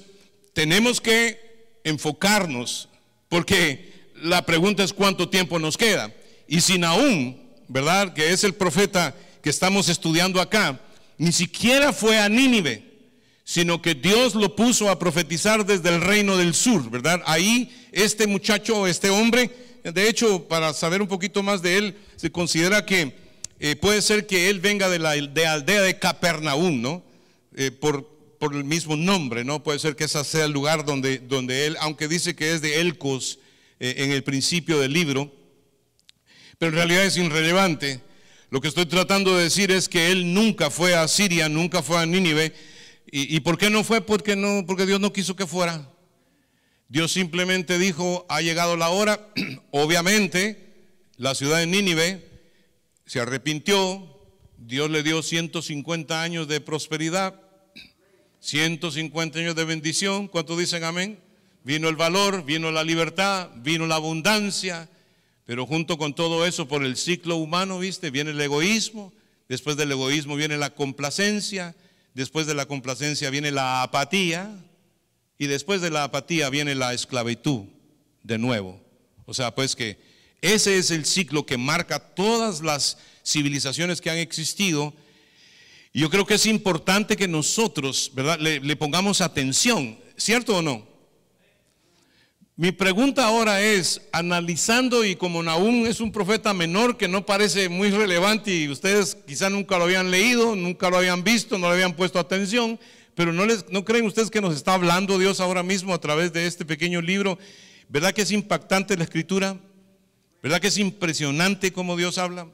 tenemos que enfocarnos, porque la pregunta es cuánto tiempo nos queda. Y si Nahum, ¿verdad?, que es el profeta que estamos estudiando acá, ni siquiera fue a Nínive, sino que Dios lo puso a profetizar desde el reino del sur, ¿verdad? Ahí este muchacho, este hombre, de hecho, para saber un poquito más de él, se considera que puede ser que él venga de la aldea de Capernaum, ¿no? Por el mismo nombre, ¿no? Puede ser que ese sea el lugar donde él, aunque dice que es de Elcos en el principio del libro, pero en realidad es irrelevante. Lo que estoy tratando de decir es que él nunca fue a Siria, nunca fue a Nínive. ¿Y por qué no fue? Porque Dios no quiso que fuera. Dios simplemente dijo, ha llegado la hora. Obviamente, la ciudad de Nínive se arrepintió. Dios le dio 150 años de prosperidad, 150 años de bendición. ¿Cuántos dicen amén? Vino el valor, vino la libertad, vino la abundancia. Pero junto con todo eso, por el ciclo humano, ¿viste? Viene el egoísmo. Después del egoísmo viene la complacencia. Después de la complacencia viene la apatía. Y después de la apatía viene la esclavitud de nuevo. O sea, pues que ese es el ciclo que marca todas las civilizaciones que han existido. Y yo creo que es importante que nosotros, ¿verdad?, le pongamos atención, ¿cierto o no? Mi pregunta ahora es, analizando, y como Nahum es un profeta menor que no parece muy relevante y ustedes quizá nunca lo habían leído, nunca lo habían visto, no le habían puesto atención, pero ¿no creen ustedes que nos está hablando Dios ahora mismo a través de este pequeño libro? ¿Verdad que es impactante la escritura? ¿Verdad que es impresionante cómo Dios habla?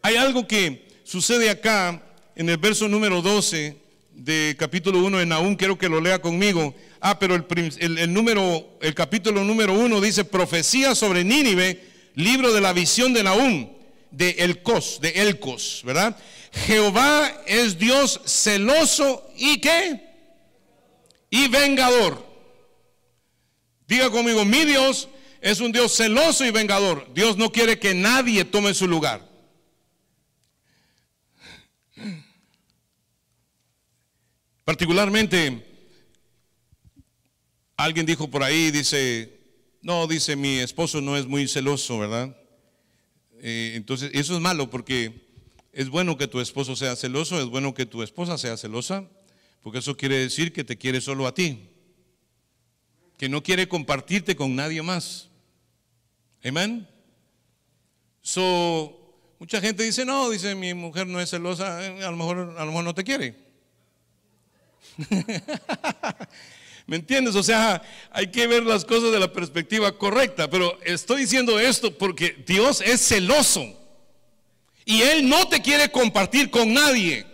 Hay algo que sucede acá en el verso número 12 de capítulo 1 de Nahum, quiero que lo lea conmigo. Pero el capítulo número 1 dice: profecía sobre Nínive, libro de la visión de Nahum, de Elcos, ¿verdad? Jehová es Dios celoso y ¿qué? Y vengador. Diga conmigo, mi Dios es un Dios celoso y vengador. Dios no quiere que nadie tome su lugar. Particularmente, alguien dijo por ahí, dice, mi esposo no es muy celoso, ¿verdad? Entonces, eso es malo, porque es bueno que tu esposo sea celoso, es bueno que tu esposa sea celosa, porque eso quiere decir que te quiere solo a ti, que no quiere compartirte con nadie más. Amén. Mucha gente dice, no, dice, mi mujer no es celosa, a lo mejor no te quiere. ¿Me entiendes? O sea, hay que ver las cosas de la perspectiva correcta. Pero estoy diciendo esto porque Dios es celoso y Él no te quiere compartir con nadie.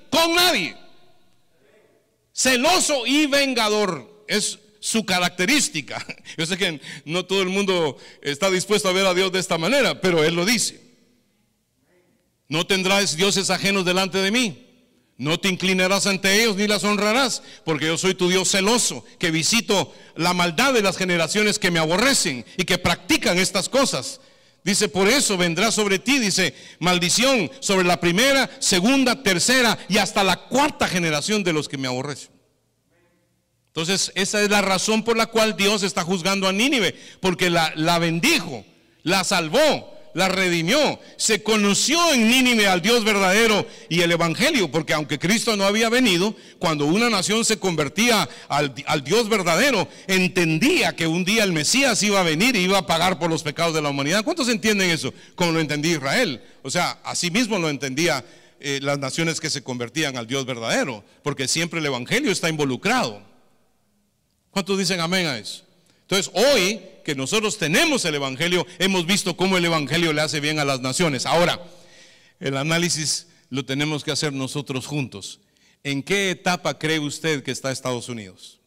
Celoso y vengador es su característica. Yo sé que no todo el mundo está dispuesto a ver a Dios de esta manera, pero Él lo dice. No tendrás dioses ajenos delante de mí. No te inclinarás ante ellos ni las honrarás, porque yo soy tu Dios celoso, que visito la maldad de las generaciones que me aborrecen y que practican estas cosas. Dice, por eso vendrá sobre ti, dice, maldición sobre la primera, segunda, tercera y hasta la cuarta generación de los que me aborrecen. Entonces, esa es la razón por la cual Dios está juzgando a Nínive, porque la bendijo, la salvó, la redimió. Se conoció en Nínive al Dios verdadero y el evangelio, porque aunque Cristo no había venido, cuando una nación se convertía al Dios verdadero, entendía que un día el Mesías iba a venir y iba a pagar por los pecados de la humanidad. ¿Cuántos entienden eso? Como lo entendía Israel. O sea, así mismo lo entendía las naciones que se convertían al Dios verdadero, porque siempre el evangelio está involucrado. ¿Cuántos dicen amén a eso? Entonces, hoy que nosotros tenemos el evangelio, hemos visto cómo el evangelio le hace bien a las naciones. Ahora, el análisis lo tenemos que hacer nosotros juntos. ¿En qué etapa cree usted que está Estados Unidos?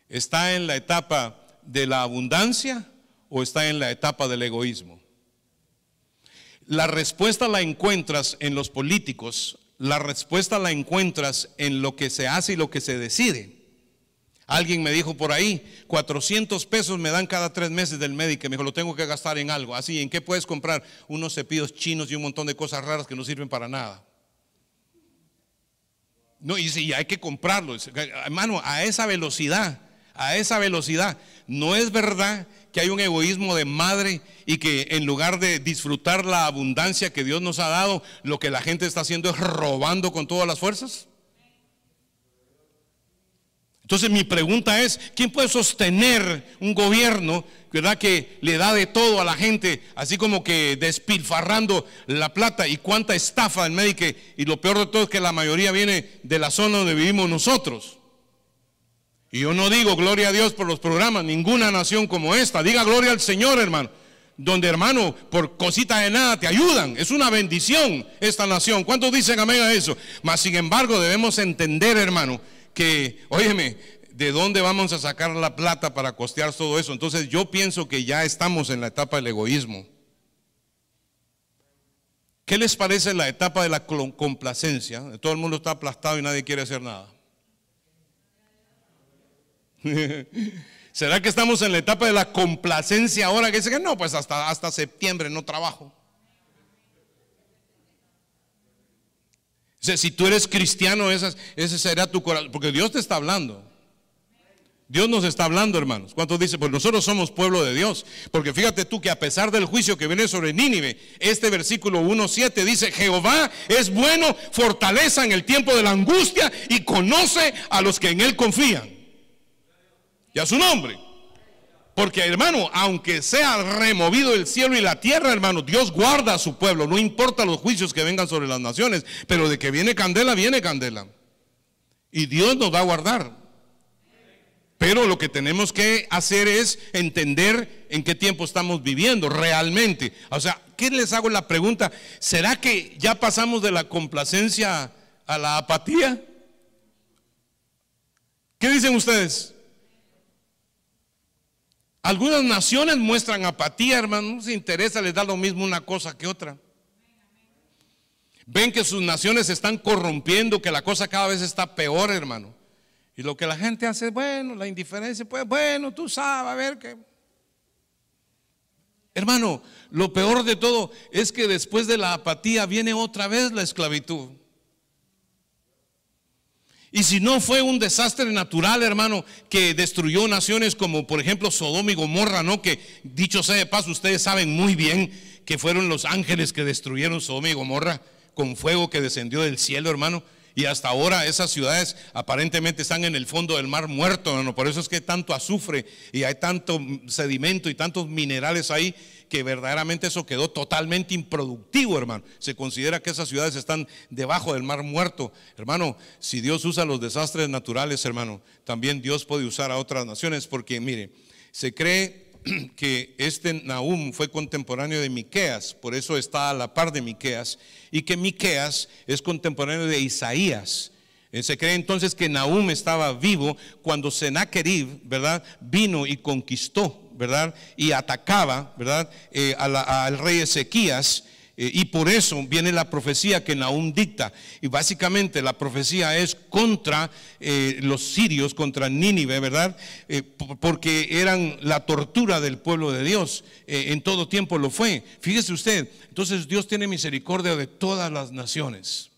¿Está en la etapa de la abundancia o está en la etapa del egoísmo? La respuesta la encuentras en los políticos, la respuesta la encuentras en lo que se hace y lo que se decide. Alguien me dijo por ahí, 400 pesos me dan cada 3 meses del médico. Me dijo, lo tengo que gastar en algo. Así, ¿en qué puedes comprar? Unos cepillos chinos y un montón de cosas raras que no sirven para nada. No, y sí, hay que comprarlo. Hermano, a esa velocidad, no es verdad que hay un egoísmo de madre y que en lugar de disfrutar la abundancia que Dios nos ha dado, lo que la gente está haciendo es robando con todas las fuerzas. Entonces mi pregunta es, ¿quién puede sostener un gobierno, verdad, que le da de todo a la gente, así como que despilfarrando la plata? Y cuánta estafa en Medicaid, y lo peor de todo es que la mayoría viene de la zona donde vivimos nosotros. Y yo no digo gloria a Dios por los programas, ninguna nación como esta, diga gloria al Señor, hermano, donde, hermano, por cosita de nada te ayudan. Es una bendición esta nación. ¿Cuántos dicen amén a eso? Mas sin embargo debemos entender, hermano, que, óyeme, ¿de dónde vamos a sacar la plata para costear todo eso? Entonces yo pienso que ya estamos en la etapa del egoísmo. ¿Qué les parece la etapa de la complacencia? Todo el mundo está aplastado y nadie quiere hacer nada. ¿Será que estamos en la etapa de la complacencia ahora? Que dice que no, pues hasta septiembre no trabajo. O sea, si tú eres cristiano, ese será tu corazón, porque Dios te está hablando. Dios nos está hablando, hermanos. ¿Cuántos dicen? Pues nosotros somos pueblo de Dios. Porque fíjate tú que a pesar del juicio que viene sobre Nínive, este versículo 1:7 dice, Jehová es bueno, fortaleza en el tiempo de la angustia y conoce a los que en él confían. Y a su nombre. Porque, hermano, aunque sea removido el cielo y la tierra, hermano, Dios guarda a su pueblo. No importa los juicios que vengan sobre las naciones, pero de que viene candela, viene candela. Y Dios nos va a guardar. Pero lo que tenemos que hacer es entender en qué tiempo estamos viviendo realmente. O sea, ¿qué les hago la pregunta? ¿Será que ya pasamos de la complacencia a la apatía? ¿Qué dicen ustedes? Algunas naciones muestran apatía, hermano, no se interesa, les da lo mismo una cosa que otra. Ven que sus naciones se están corrompiendo, que la cosa cada vez está peor, hermano. Y lo que la gente hace, bueno, la indiferencia, pues bueno, tú sabes, a ver qué. Hermano, lo peor de todo es que después de la apatía viene otra vez la esclavitud. Y si no fue un desastre natural, hermano, que destruyó naciones como por ejemplo Sodoma y Gomorra, ¿no? Que dicho sea de paso, ustedes saben muy bien que fueron los ángeles que destruyeron Sodoma y Gomorra con fuego que descendió del cielo, hermano. Y hasta ahora esas ciudades aparentemente están en el fondo del mar muerto, hermano. Por eso es que hay tanto azufre y hay tanto sedimento y tantos minerales ahí, que verdaderamente eso quedó totalmente improductivo, hermano. Se considera que esas ciudades están debajo del mar muerto. Hermano, si Dios usa los desastres naturales, hermano, también Dios puede usar a otras naciones, porque mire, se cree que este Nahum fue contemporáneo de Miqueas, por eso está a la par de Miqueas, y que Miqueas es contemporáneo de Isaías. Se cree entonces que Nahum estaba vivo cuando Sennacherib, ¿verdad?, vino y conquistó, ¿verdad?, y atacaba, ¿verdad?, al rey Ezequías. Y por eso viene la profecía que Nahum dicta. Y básicamente la profecía es contra los sirios, contra Nínive, ¿verdad? Porque eran la tortura del pueblo de Dios. En todo tiempo lo fue. Fíjese usted, entonces Dios tiene misericordia de todas las naciones.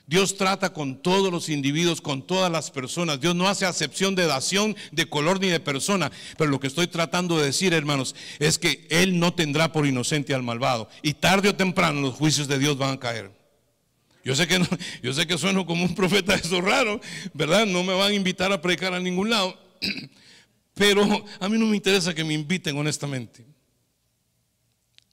Dios trata con todos los individuos, con todas las personas. Dios no hace acepción de nación, de color ni de persona. Pero lo que estoy tratando de decir, hermanos, es que Él no tendrá por inocente al malvado. Y tarde o temprano los juicios de Dios van a caer. Yo sé que sueno como un profeta de esos raros, ¿verdad? No me van a invitar a predicar a ningún lado. Pero a mí no me interesa que me inviten, honestamente.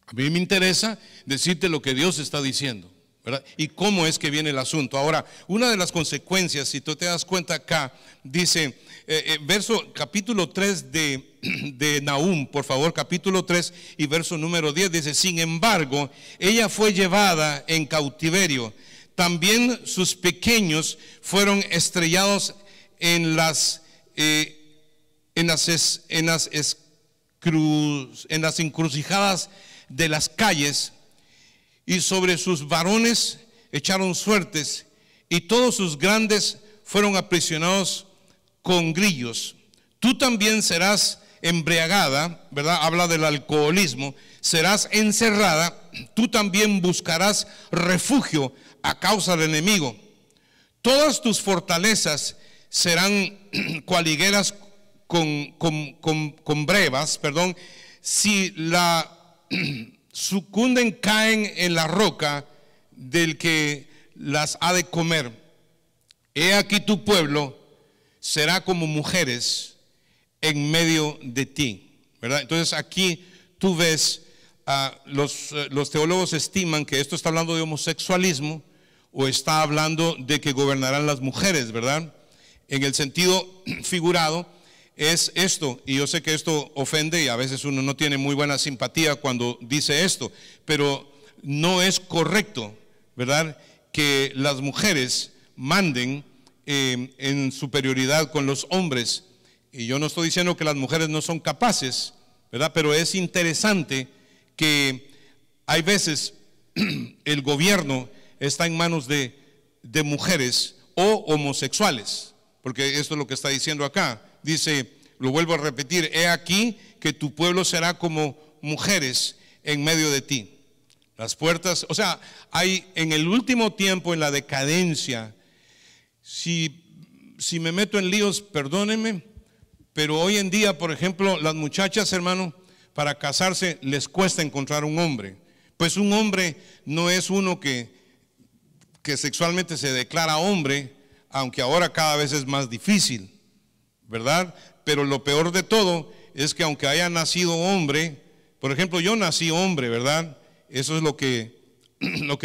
A mí me interesa decirte lo que Dios está diciendo, ¿verdad? Y cómo es que viene el asunto. Ahora, una de las consecuencias, si tú te das cuenta acá, dice, capítulo 3 de Nahum, por favor, capítulo 3 y verso número 10, dice: sin embargo, ella fue llevada en cautiverio, también sus pequeños fueron estrellados en las encrucijadas de las calles, y sobre sus varones echaron suertes, y todos sus grandes fueron aprisionados con grillos. Tú también serás embriagada, ¿verdad? Habla del alcoholismo. Serás encerrada, tú también buscarás refugio a causa del enemigo. Todas tus fortalezas serán cual higueras con brevas, perdón. Si la sucunden, caen en la roca del que las ha de comer. He aquí tu pueblo será como mujeres en medio de ti, ¿verdad? Entonces aquí tú ves, los teólogos estiman que esto está hablando de homosexualismo, o está hablando de que gobernarán las mujeres, ¿verdad? En el sentido figurado es esto, y yo sé que esto ofende y a veces uno no tiene muy buena simpatía cuando dice esto, pero no es correcto, ¿verdad?, que las mujeres manden en superioridad con los hombres. Y yo no estoy diciendo que las mujeres no son capaces, ¿verdad?, pero es interesante que hay veces el gobierno está en manos de mujeres o homosexuales, porque esto es lo que está diciendo acá. Dice, lo vuelvo a repetir: he aquí que tu pueblo será como mujeres en medio de ti. Las puertas, o sea, hay en el último tiempo, en la decadencia, si me meto en líos, perdónenme, pero hoy en día, por ejemplo, las muchachas, hermano, para casarse les cuesta encontrar un hombre. Pues un hombre no es uno que sexualmente se declara hombre, aunque ahora cada vez es más difícil, ¿verdad? Pero lo peor de todo es que aunque haya nacido hombre, por ejemplo, yo nací hombre, ¿verdad? Eso es lo que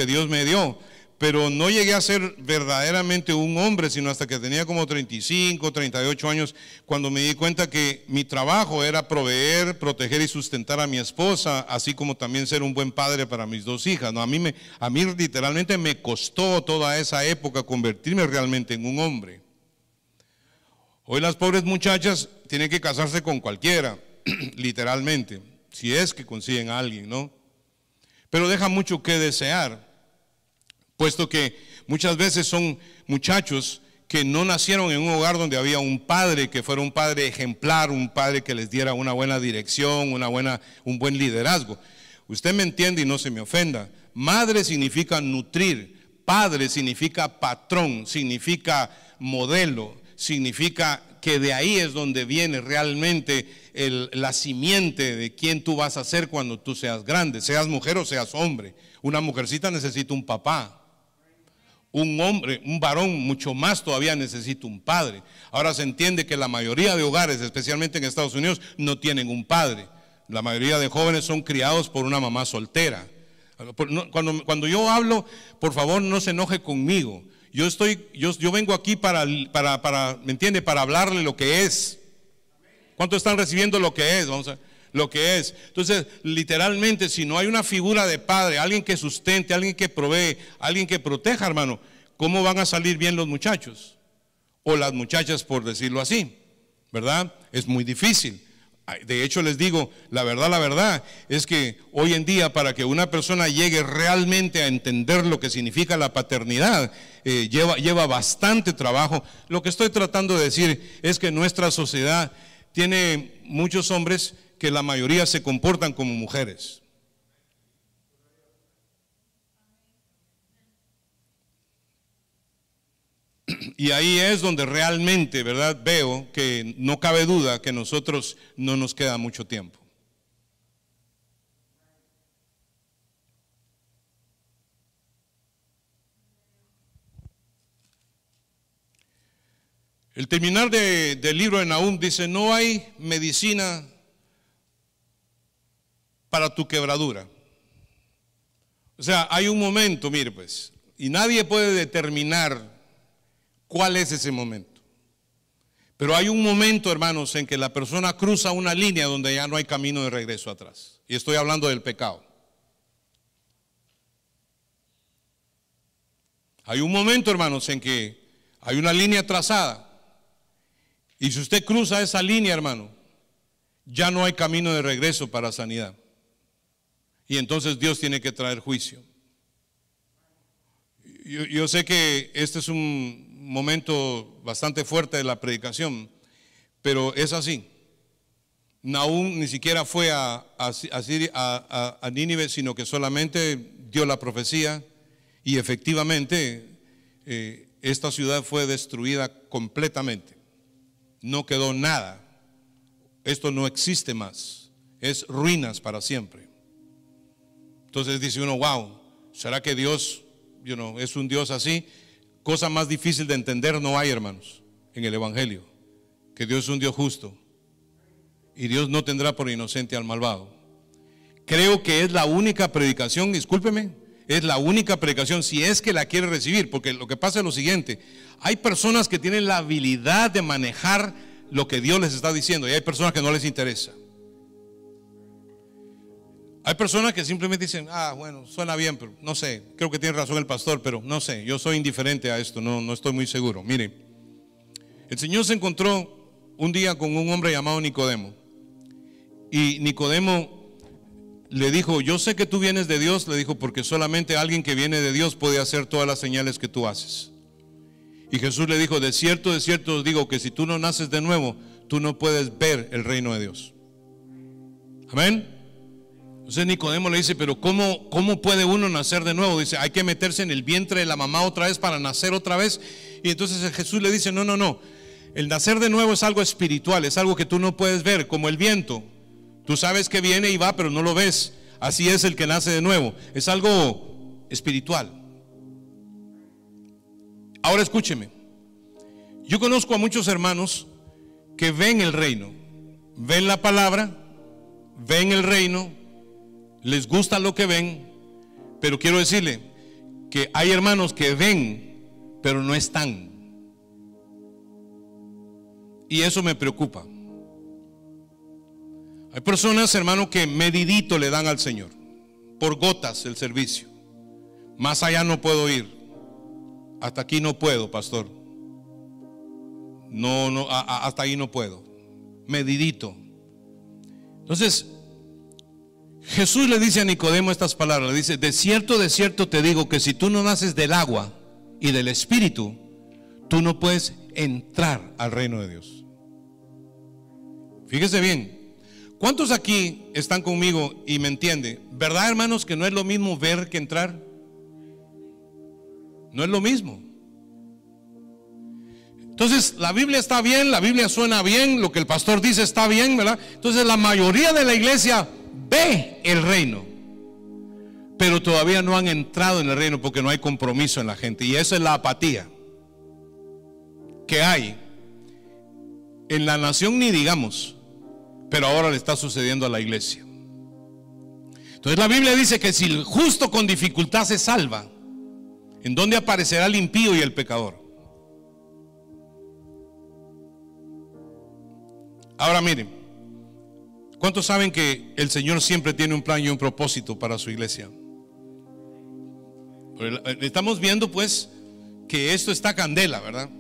Dios me dio. Pero no llegué a ser verdaderamente un hombre, sino hasta que tenía como 35, 38 años, cuando me di cuenta que mi trabajo era proveer, proteger y sustentar a mi esposa, así como también ser un buen padre para mis dos hijas, ¿no? A mí literalmente me costó toda esa época convertirme realmente en un hombre. Hoy las pobres muchachas tienen que casarse con cualquiera, literalmente, si es que consiguen a alguien, ¿no? Pero deja mucho que desear, puesto que muchas veces son muchachos que no nacieron en un hogar donde había un padre que fuera un padre ejemplar, un padre que les diera una buena dirección, un buen liderazgo. Usted me entiende y no se me ofenda. Madre significa nutrir, padre significa patrón, significa modelo, significa que de ahí es donde viene realmente la simiente de quién tú vas a ser cuando tú seas grande, seas mujer o seas hombre. Una mujercita necesita un papá. Un hombre, un varón mucho más todavía necesita un padre. Ahora se entiende que la mayoría de hogares, especialmente en Estados Unidos, no tienen un padre. La mayoría de jóvenes son criados por una mamá soltera. Cuando yo hablo, por favor no se enoje conmigo. Yo vengo aquí para, ¿me entiende? Para hablarle lo que es. ¿Cuántos están recibiendo lo que es? Vamos a ver. Lo que es. Entonces, literalmente, si no hay una figura de padre, alguien que sustente, alguien que provee, alguien que proteja, hermano, ¿cómo van a salir bien los muchachos? O las muchachas, por decirlo así, ¿verdad? Es muy difícil. De hecho, les digo, la verdad es que hoy en día, para que una persona llegue realmente a entender lo que significa la paternidad, lleva bastante trabajo. Lo que estoy tratando de decir es que nuestra sociedad tiene muchos hombres que la mayoría se comportan como mujeres. Y ahí es donde realmente, ¿verdad? Veo que no cabe duda que nosotros no nos queda mucho tiempo. El terminar del libro de Nahum dice: no hay medicina para tu quebradura. O sea, hay un momento, mire pues, y nadie puede determinar cuál es ese momento. Pero hay un momento, hermanos, en que la persona cruza una línea donde ya no hay camino de regreso atrás. Y estoy hablando del pecado. Hay un momento, hermanos, en que hay una línea trazada. Y si usted cruza esa línea, hermano, ya no hay camino de regreso para sanidad. Y entonces Dios tiene que traer juicio. Yo sé que este es un momento bastante fuerte de la predicación, pero es así. Nahum ni siquiera fue a Nínive, sino que solamente dio la profecía y efectivamente esta ciudad fue destruida completamente. No quedó nada. Esto no existe más. Es ruinas para siempre. Entonces dice uno: wow, ¿será que Dios es un Dios así? Cosa más difícil de entender no hay, hermanos, en el Evangelio. Que Dios es un Dios justo. Y Dios no tendrá por inocente al malvado. Creo que es la única predicación, discúlpeme, es la única predicación, si es que la quiere recibir. Porque lo que pasa es lo siguiente: hay personas que tienen la habilidad de manejar lo que Dios les está diciendo, y hay personas que no les interesa. Hay personas que simplemente dicen: bueno, suena bien, pero no sé, creo que tiene razón el pastor, pero no sé, yo soy indiferente a esto, no estoy muy seguro. Mire, el Señor se encontró un día con un hombre llamado Nicodemo, y Nicodemo le dijo: yo sé que tú vienes de Dios, le dijo, porque solamente alguien que viene de Dios puede hacer todas las señales que tú haces. Y Jesús le dijo: de cierto os digo que si tú no naces de nuevo, tú no puedes ver el reino de Dios. Amén. Entonces Nicodemo le dice: pero ¿cómo puede uno nacer de nuevo? Dice: hay que meterse en el vientre de la mamá otra vez para nacer otra vez. Y entonces Jesús le dice: no, el nacer de nuevo es algo espiritual, es algo que tú no puedes ver, como el viento. Tú sabes que viene y va, pero no lo ves. Así es el que nace de nuevo, es algo espiritual. Ahora escúcheme, yo conozco a muchos hermanos que ven el reino, ven la palabra, ven el reino, les gusta lo que ven, pero quiero decirle que hay hermanos que ven, pero no están. Y eso me preocupa. Hay personas, hermano, que medidito le dan al Señor, por gotas el servicio. Más allá no puedo ir. Hasta aquí no puedo, pastor. Hasta ahí no puedo. Medidito. Entonces, Jesús le dice a Nicodemo estas palabras. Le dice: de cierto te digo que si tú no naces del agua y del Espíritu, tú no puedes entrar al reino de Dios. Fíjese bien. ¿Cuántos aquí están conmigo y me entienden? ¿Verdad, hermanos, que no es lo mismo ver que entrar? No es lo mismo. Entonces, la Biblia está bien, la Biblia suena bien, lo que el pastor dice está bien, ¿verdad? Entonces, la mayoría de la iglesia ve el reino, pero todavía no han entrado en el reino porque no hay compromiso en la gente. Y eso es la apatía que hay en la nación, ni digamos, pero ahora le está sucediendo a la iglesia. Entonces la Biblia dice que si el justo con dificultad se salva, ¿en dónde aparecerá el impío y el pecador? Ahora miren, ¿cuántos saben que el Señor siempre tiene un plan y un propósito para su iglesia? Estamos viendo pues que esto está candela, ¿verdad?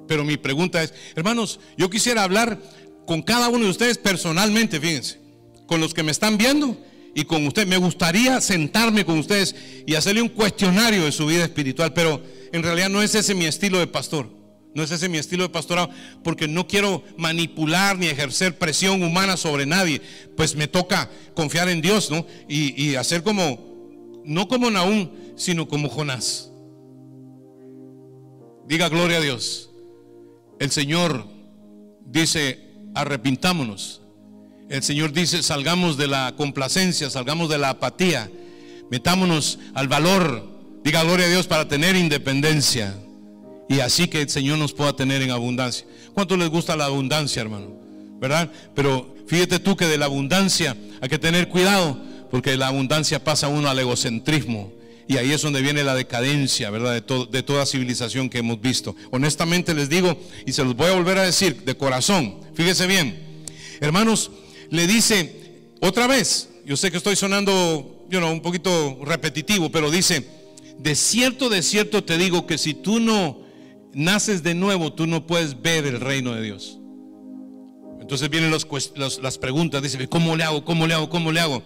Pero mi pregunta es, hermanos, yo quisiera hablar con cada uno de ustedes personalmente, fíjense, con los que me están viendo y con ustedes. Me gustaría sentarme con ustedes y hacerle un cuestionario de su vida espiritual, pero en realidad no es ese mi estilo de pastor, no es ese mi estilo de pastorado, porque no quiero manipular ni ejercer presión humana sobre nadie. Pues me toca confiar en Dios, ¿no? Y hacer como, no como Nahum, sino como Jonás. Diga gloria a Dios. El Señor dice: arrepintámonos. El Señor dice: salgamos de la complacencia, salgamos de la apatía, metámonos al valor. Diga gloria a Dios, para tener independencia, y así que el Señor nos pueda tener en abundancia. ¿Cuánto les gusta la abundancia, hermano? ¿Verdad? Pero fíjate tú que de la abundancia hay que tener cuidado, porque de la abundancia pasa uno al egocentrismo, y ahí es donde viene la decadencia, ¿verdad? De toda civilización que hemos visto. Honestamente les digo, y se los voy a volver a decir de corazón, fíjese bien, hermanos, le dice otra vez, yo sé que estoy sonando un poquito repetitivo, pero dice: de cierto te digo que si tú no naces de nuevo, tú no puedes ver el reino de Dios. Entonces vienen las preguntas, dice: ¿cómo le hago? ¿Cómo le hago? ¿Cómo le hago?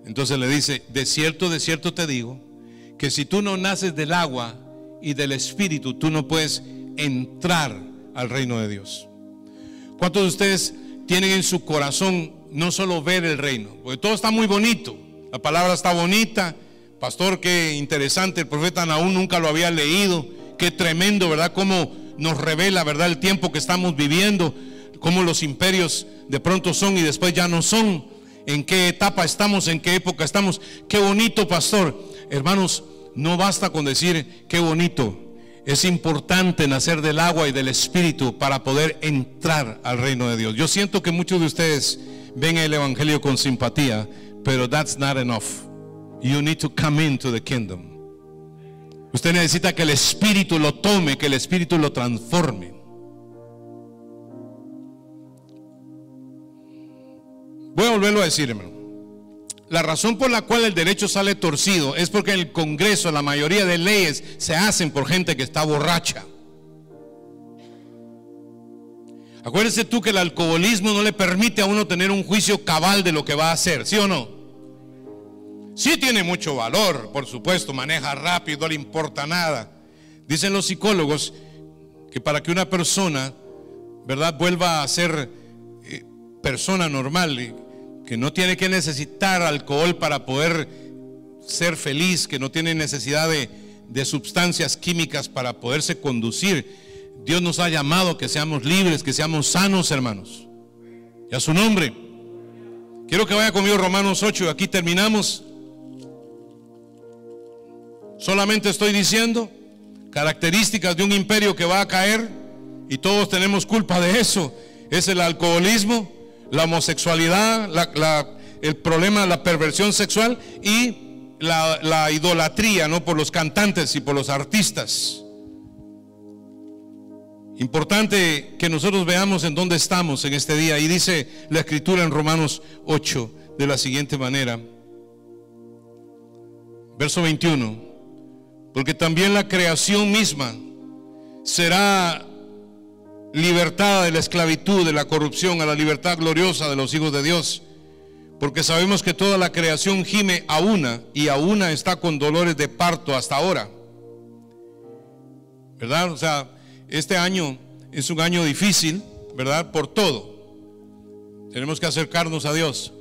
Entonces le dice: de cierto te digo que si tú no naces del agua y del Espíritu, tú no puedes entrar al reino de Dios. ¿Cuántos de ustedes tienen en su corazón no solo ver el reino? Porque todo está muy bonito, la palabra está bonita. Pastor, qué interesante, el profeta Nahum nunca lo había leído. Qué tremendo, ¿verdad? Cómo nos revela, ¿verdad?, el tiempo que estamos viviendo, cómo los imperios de pronto son y después ya no son. En qué etapa estamos, en qué época estamos. Qué bonito, pastor. Hermanos, no basta con decir qué bonito. Es importante nacer del agua y del Espíritu para poder entrar al reino de Dios. Yo siento que muchos de ustedes ven el evangelio con simpatía, pero that's not enough. You need to come into the kingdom. Usted necesita que el Espíritu lo tome, que el Espíritu lo transforme. Voy a volverlo a decir, hermano. La razón por la cual el derecho sale torcido es porque en el Congreso la mayoría de leyes se hacen por gente que está borracha. Acuérdese tú que el alcoholismo no le permite a uno tener un juicio cabal de lo que va a hacer, ¿sí o no? Sí tiene mucho valor, por supuesto, maneja rápido, no le importa nada. Dicen los psicólogos que para que una persona, ¿verdad?, vuelva a ser persona normal, que no tiene que necesitar alcohol para poder ser feliz, que no tiene necesidad de sustancias químicas para poderse conducir. Dios nos ha llamado a que seamos libres, que seamos sanos, hermanos. Y a su nombre. Quiero que vaya conmigo Romanos 8, aquí terminamos. Solamente estoy diciendo características de un imperio que va a caer, y todos tenemos culpa de eso. Es el alcoholismo, la homosexualidad, el problema de la perversión sexual y la idolatría, ¿no? Por los cantantes y por los artistas. Importante que nosotros veamos en dónde estamos en este día. Y dice la Escritura en Romanos 8 de la siguiente manera, verso 21: porque también la creación misma será libertada de la esclavitud, de la corrupción, a la libertad gloriosa de los hijos de Dios. Porque sabemos que toda la creación gime a una, y a una está con dolores de parto hasta ahora, ¿verdad? O sea, este año es un año difícil, ¿verdad? Por todo. Tenemos que acercarnos a Dios.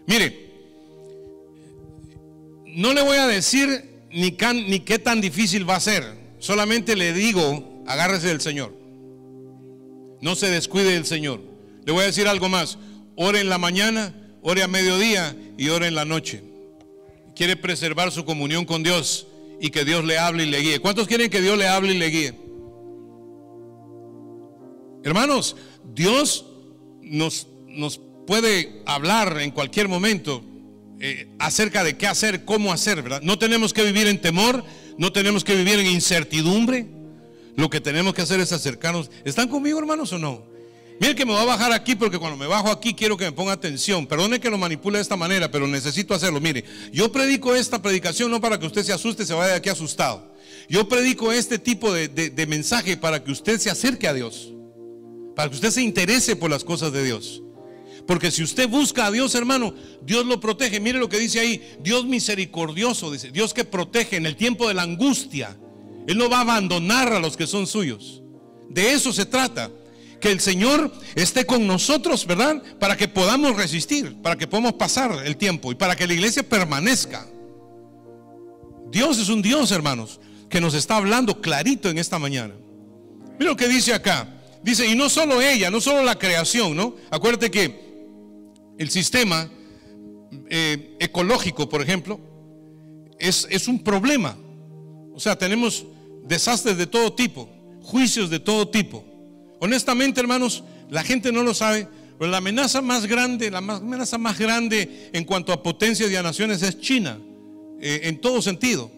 Mire, no le voy a decir ni qué tan difícil va a ser. Solamente le digo, agárrese del Señor. No se descuide del Señor. Le voy a decir algo más. Ore en la mañana, ore a mediodía y ore en la noche. Quiere preservar su comunión con Dios y que Dios le hable y le guíe. ¿Cuántos quieren que Dios le hable y le guíe? Hermanos, Dios nos puede hablar en cualquier momento acerca de qué hacer, cómo hacer, ¿verdad? No tenemos que vivir en temor, no tenemos que vivir en incertidumbre. Lo que tenemos que hacer es acercarnos. ¿Están conmigo, hermanos, o no? Miren que me voy a bajar aquí, porque cuando me bajo aquí quiero que me ponga atención. Perdone que lo manipule de esta manera, pero necesito hacerlo. Mire, yo predico esta predicación no para que usted se asuste, se vaya de aquí asustado. Yo predico este tipo de mensaje para que usted se acerque a Dios, para que usted se interese por las cosas de Dios. Porque si usted busca a Dios, hermano, Dios lo protege. Mire lo que dice ahí: Dios misericordioso, dice, Dios que protege en el tiempo de la angustia. Él no va a abandonar a los que son suyos. De eso se trata, que el Señor esté con nosotros, ¿verdad? Para que podamos resistir, para que podamos pasar el tiempo y para que la iglesia permanezca. Dios es un Dios, hermanos, que nos está hablando clarito en esta mañana. Mira lo que dice acá. Dice, y no solo ella, no solo la creación, ¿no? Acuérdate que el sistema ecológico, por ejemplo, es un problema. O sea, tenemos desastres de todo tipo, juicios de todo tipo. Honestamente, hermanos, la gente no lo sabe, pero la amenaza más grande en cuanto a potencias y a naciones es China, en todo sentido,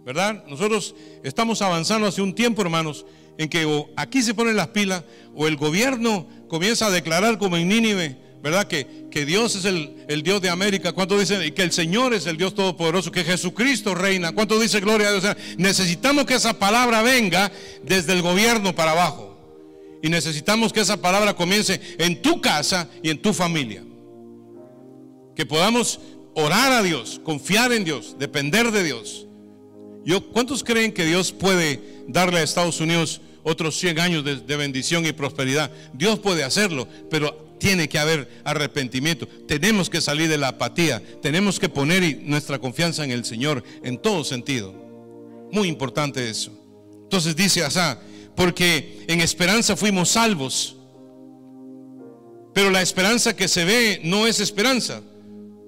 ¿verdad? Nosotros estamos avanzando hace un tiempo, hermanos, en que o aquí se ponen las pilas, o el gobierno comienza a declarar como en Nínive, ¿verdad? Que Dios es el Dios de América. ¿Cuántos dicen que el Señor es el Dios Todopoderoso, que Jesucristo reina? ¿Cuántos dicen gloria a Dios? O sea, necesitamos que esa palabra venga desde el gobierno para abajo. Y necesitamos que esa palabra comience en tu casa y en tu familia. Que podamos orar a Dios, confiar en Dios, depender de Dios. ¿Cuántos creen que Dios puede darle a Estados Unidos otros 100 años de bendición y prosperidad? Dios puede hacerlo, pero tiene que haber arrepentimiento. Tenemos que salir de la apatía. Tenemos que poner nuestra confianza en el Señor en todo sentido. Muy importante eso. Entonces dice así: porque en esperanza fuimos salvos. Pero la esperanza que se ve no es esperanza,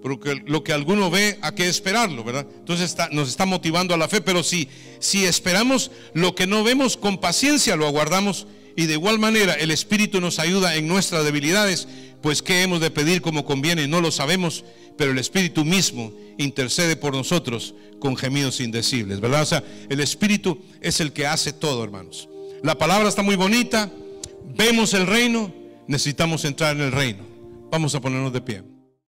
porque lo que alguno ve, hay que esperarlo, ¿verdad? Entonces nos está motivando a la fe. Pero si esperamos lo que no vemos, con paciencia lo aguardamos. Y de igual manera el Espíritu nos ayuda en nuestras debilidades, pues qué hemos de pedir como conviene, no lo sabemos, pero el Espíritu mismo intercede por nosotros con gemidos indecibles, ¿verdad? O sea, el Espíritu es el que hace todo, hermanos. La palabra está muy bonita, vemos el reino, necesitamos entrar en el reino. Vamos a ponernos de pie.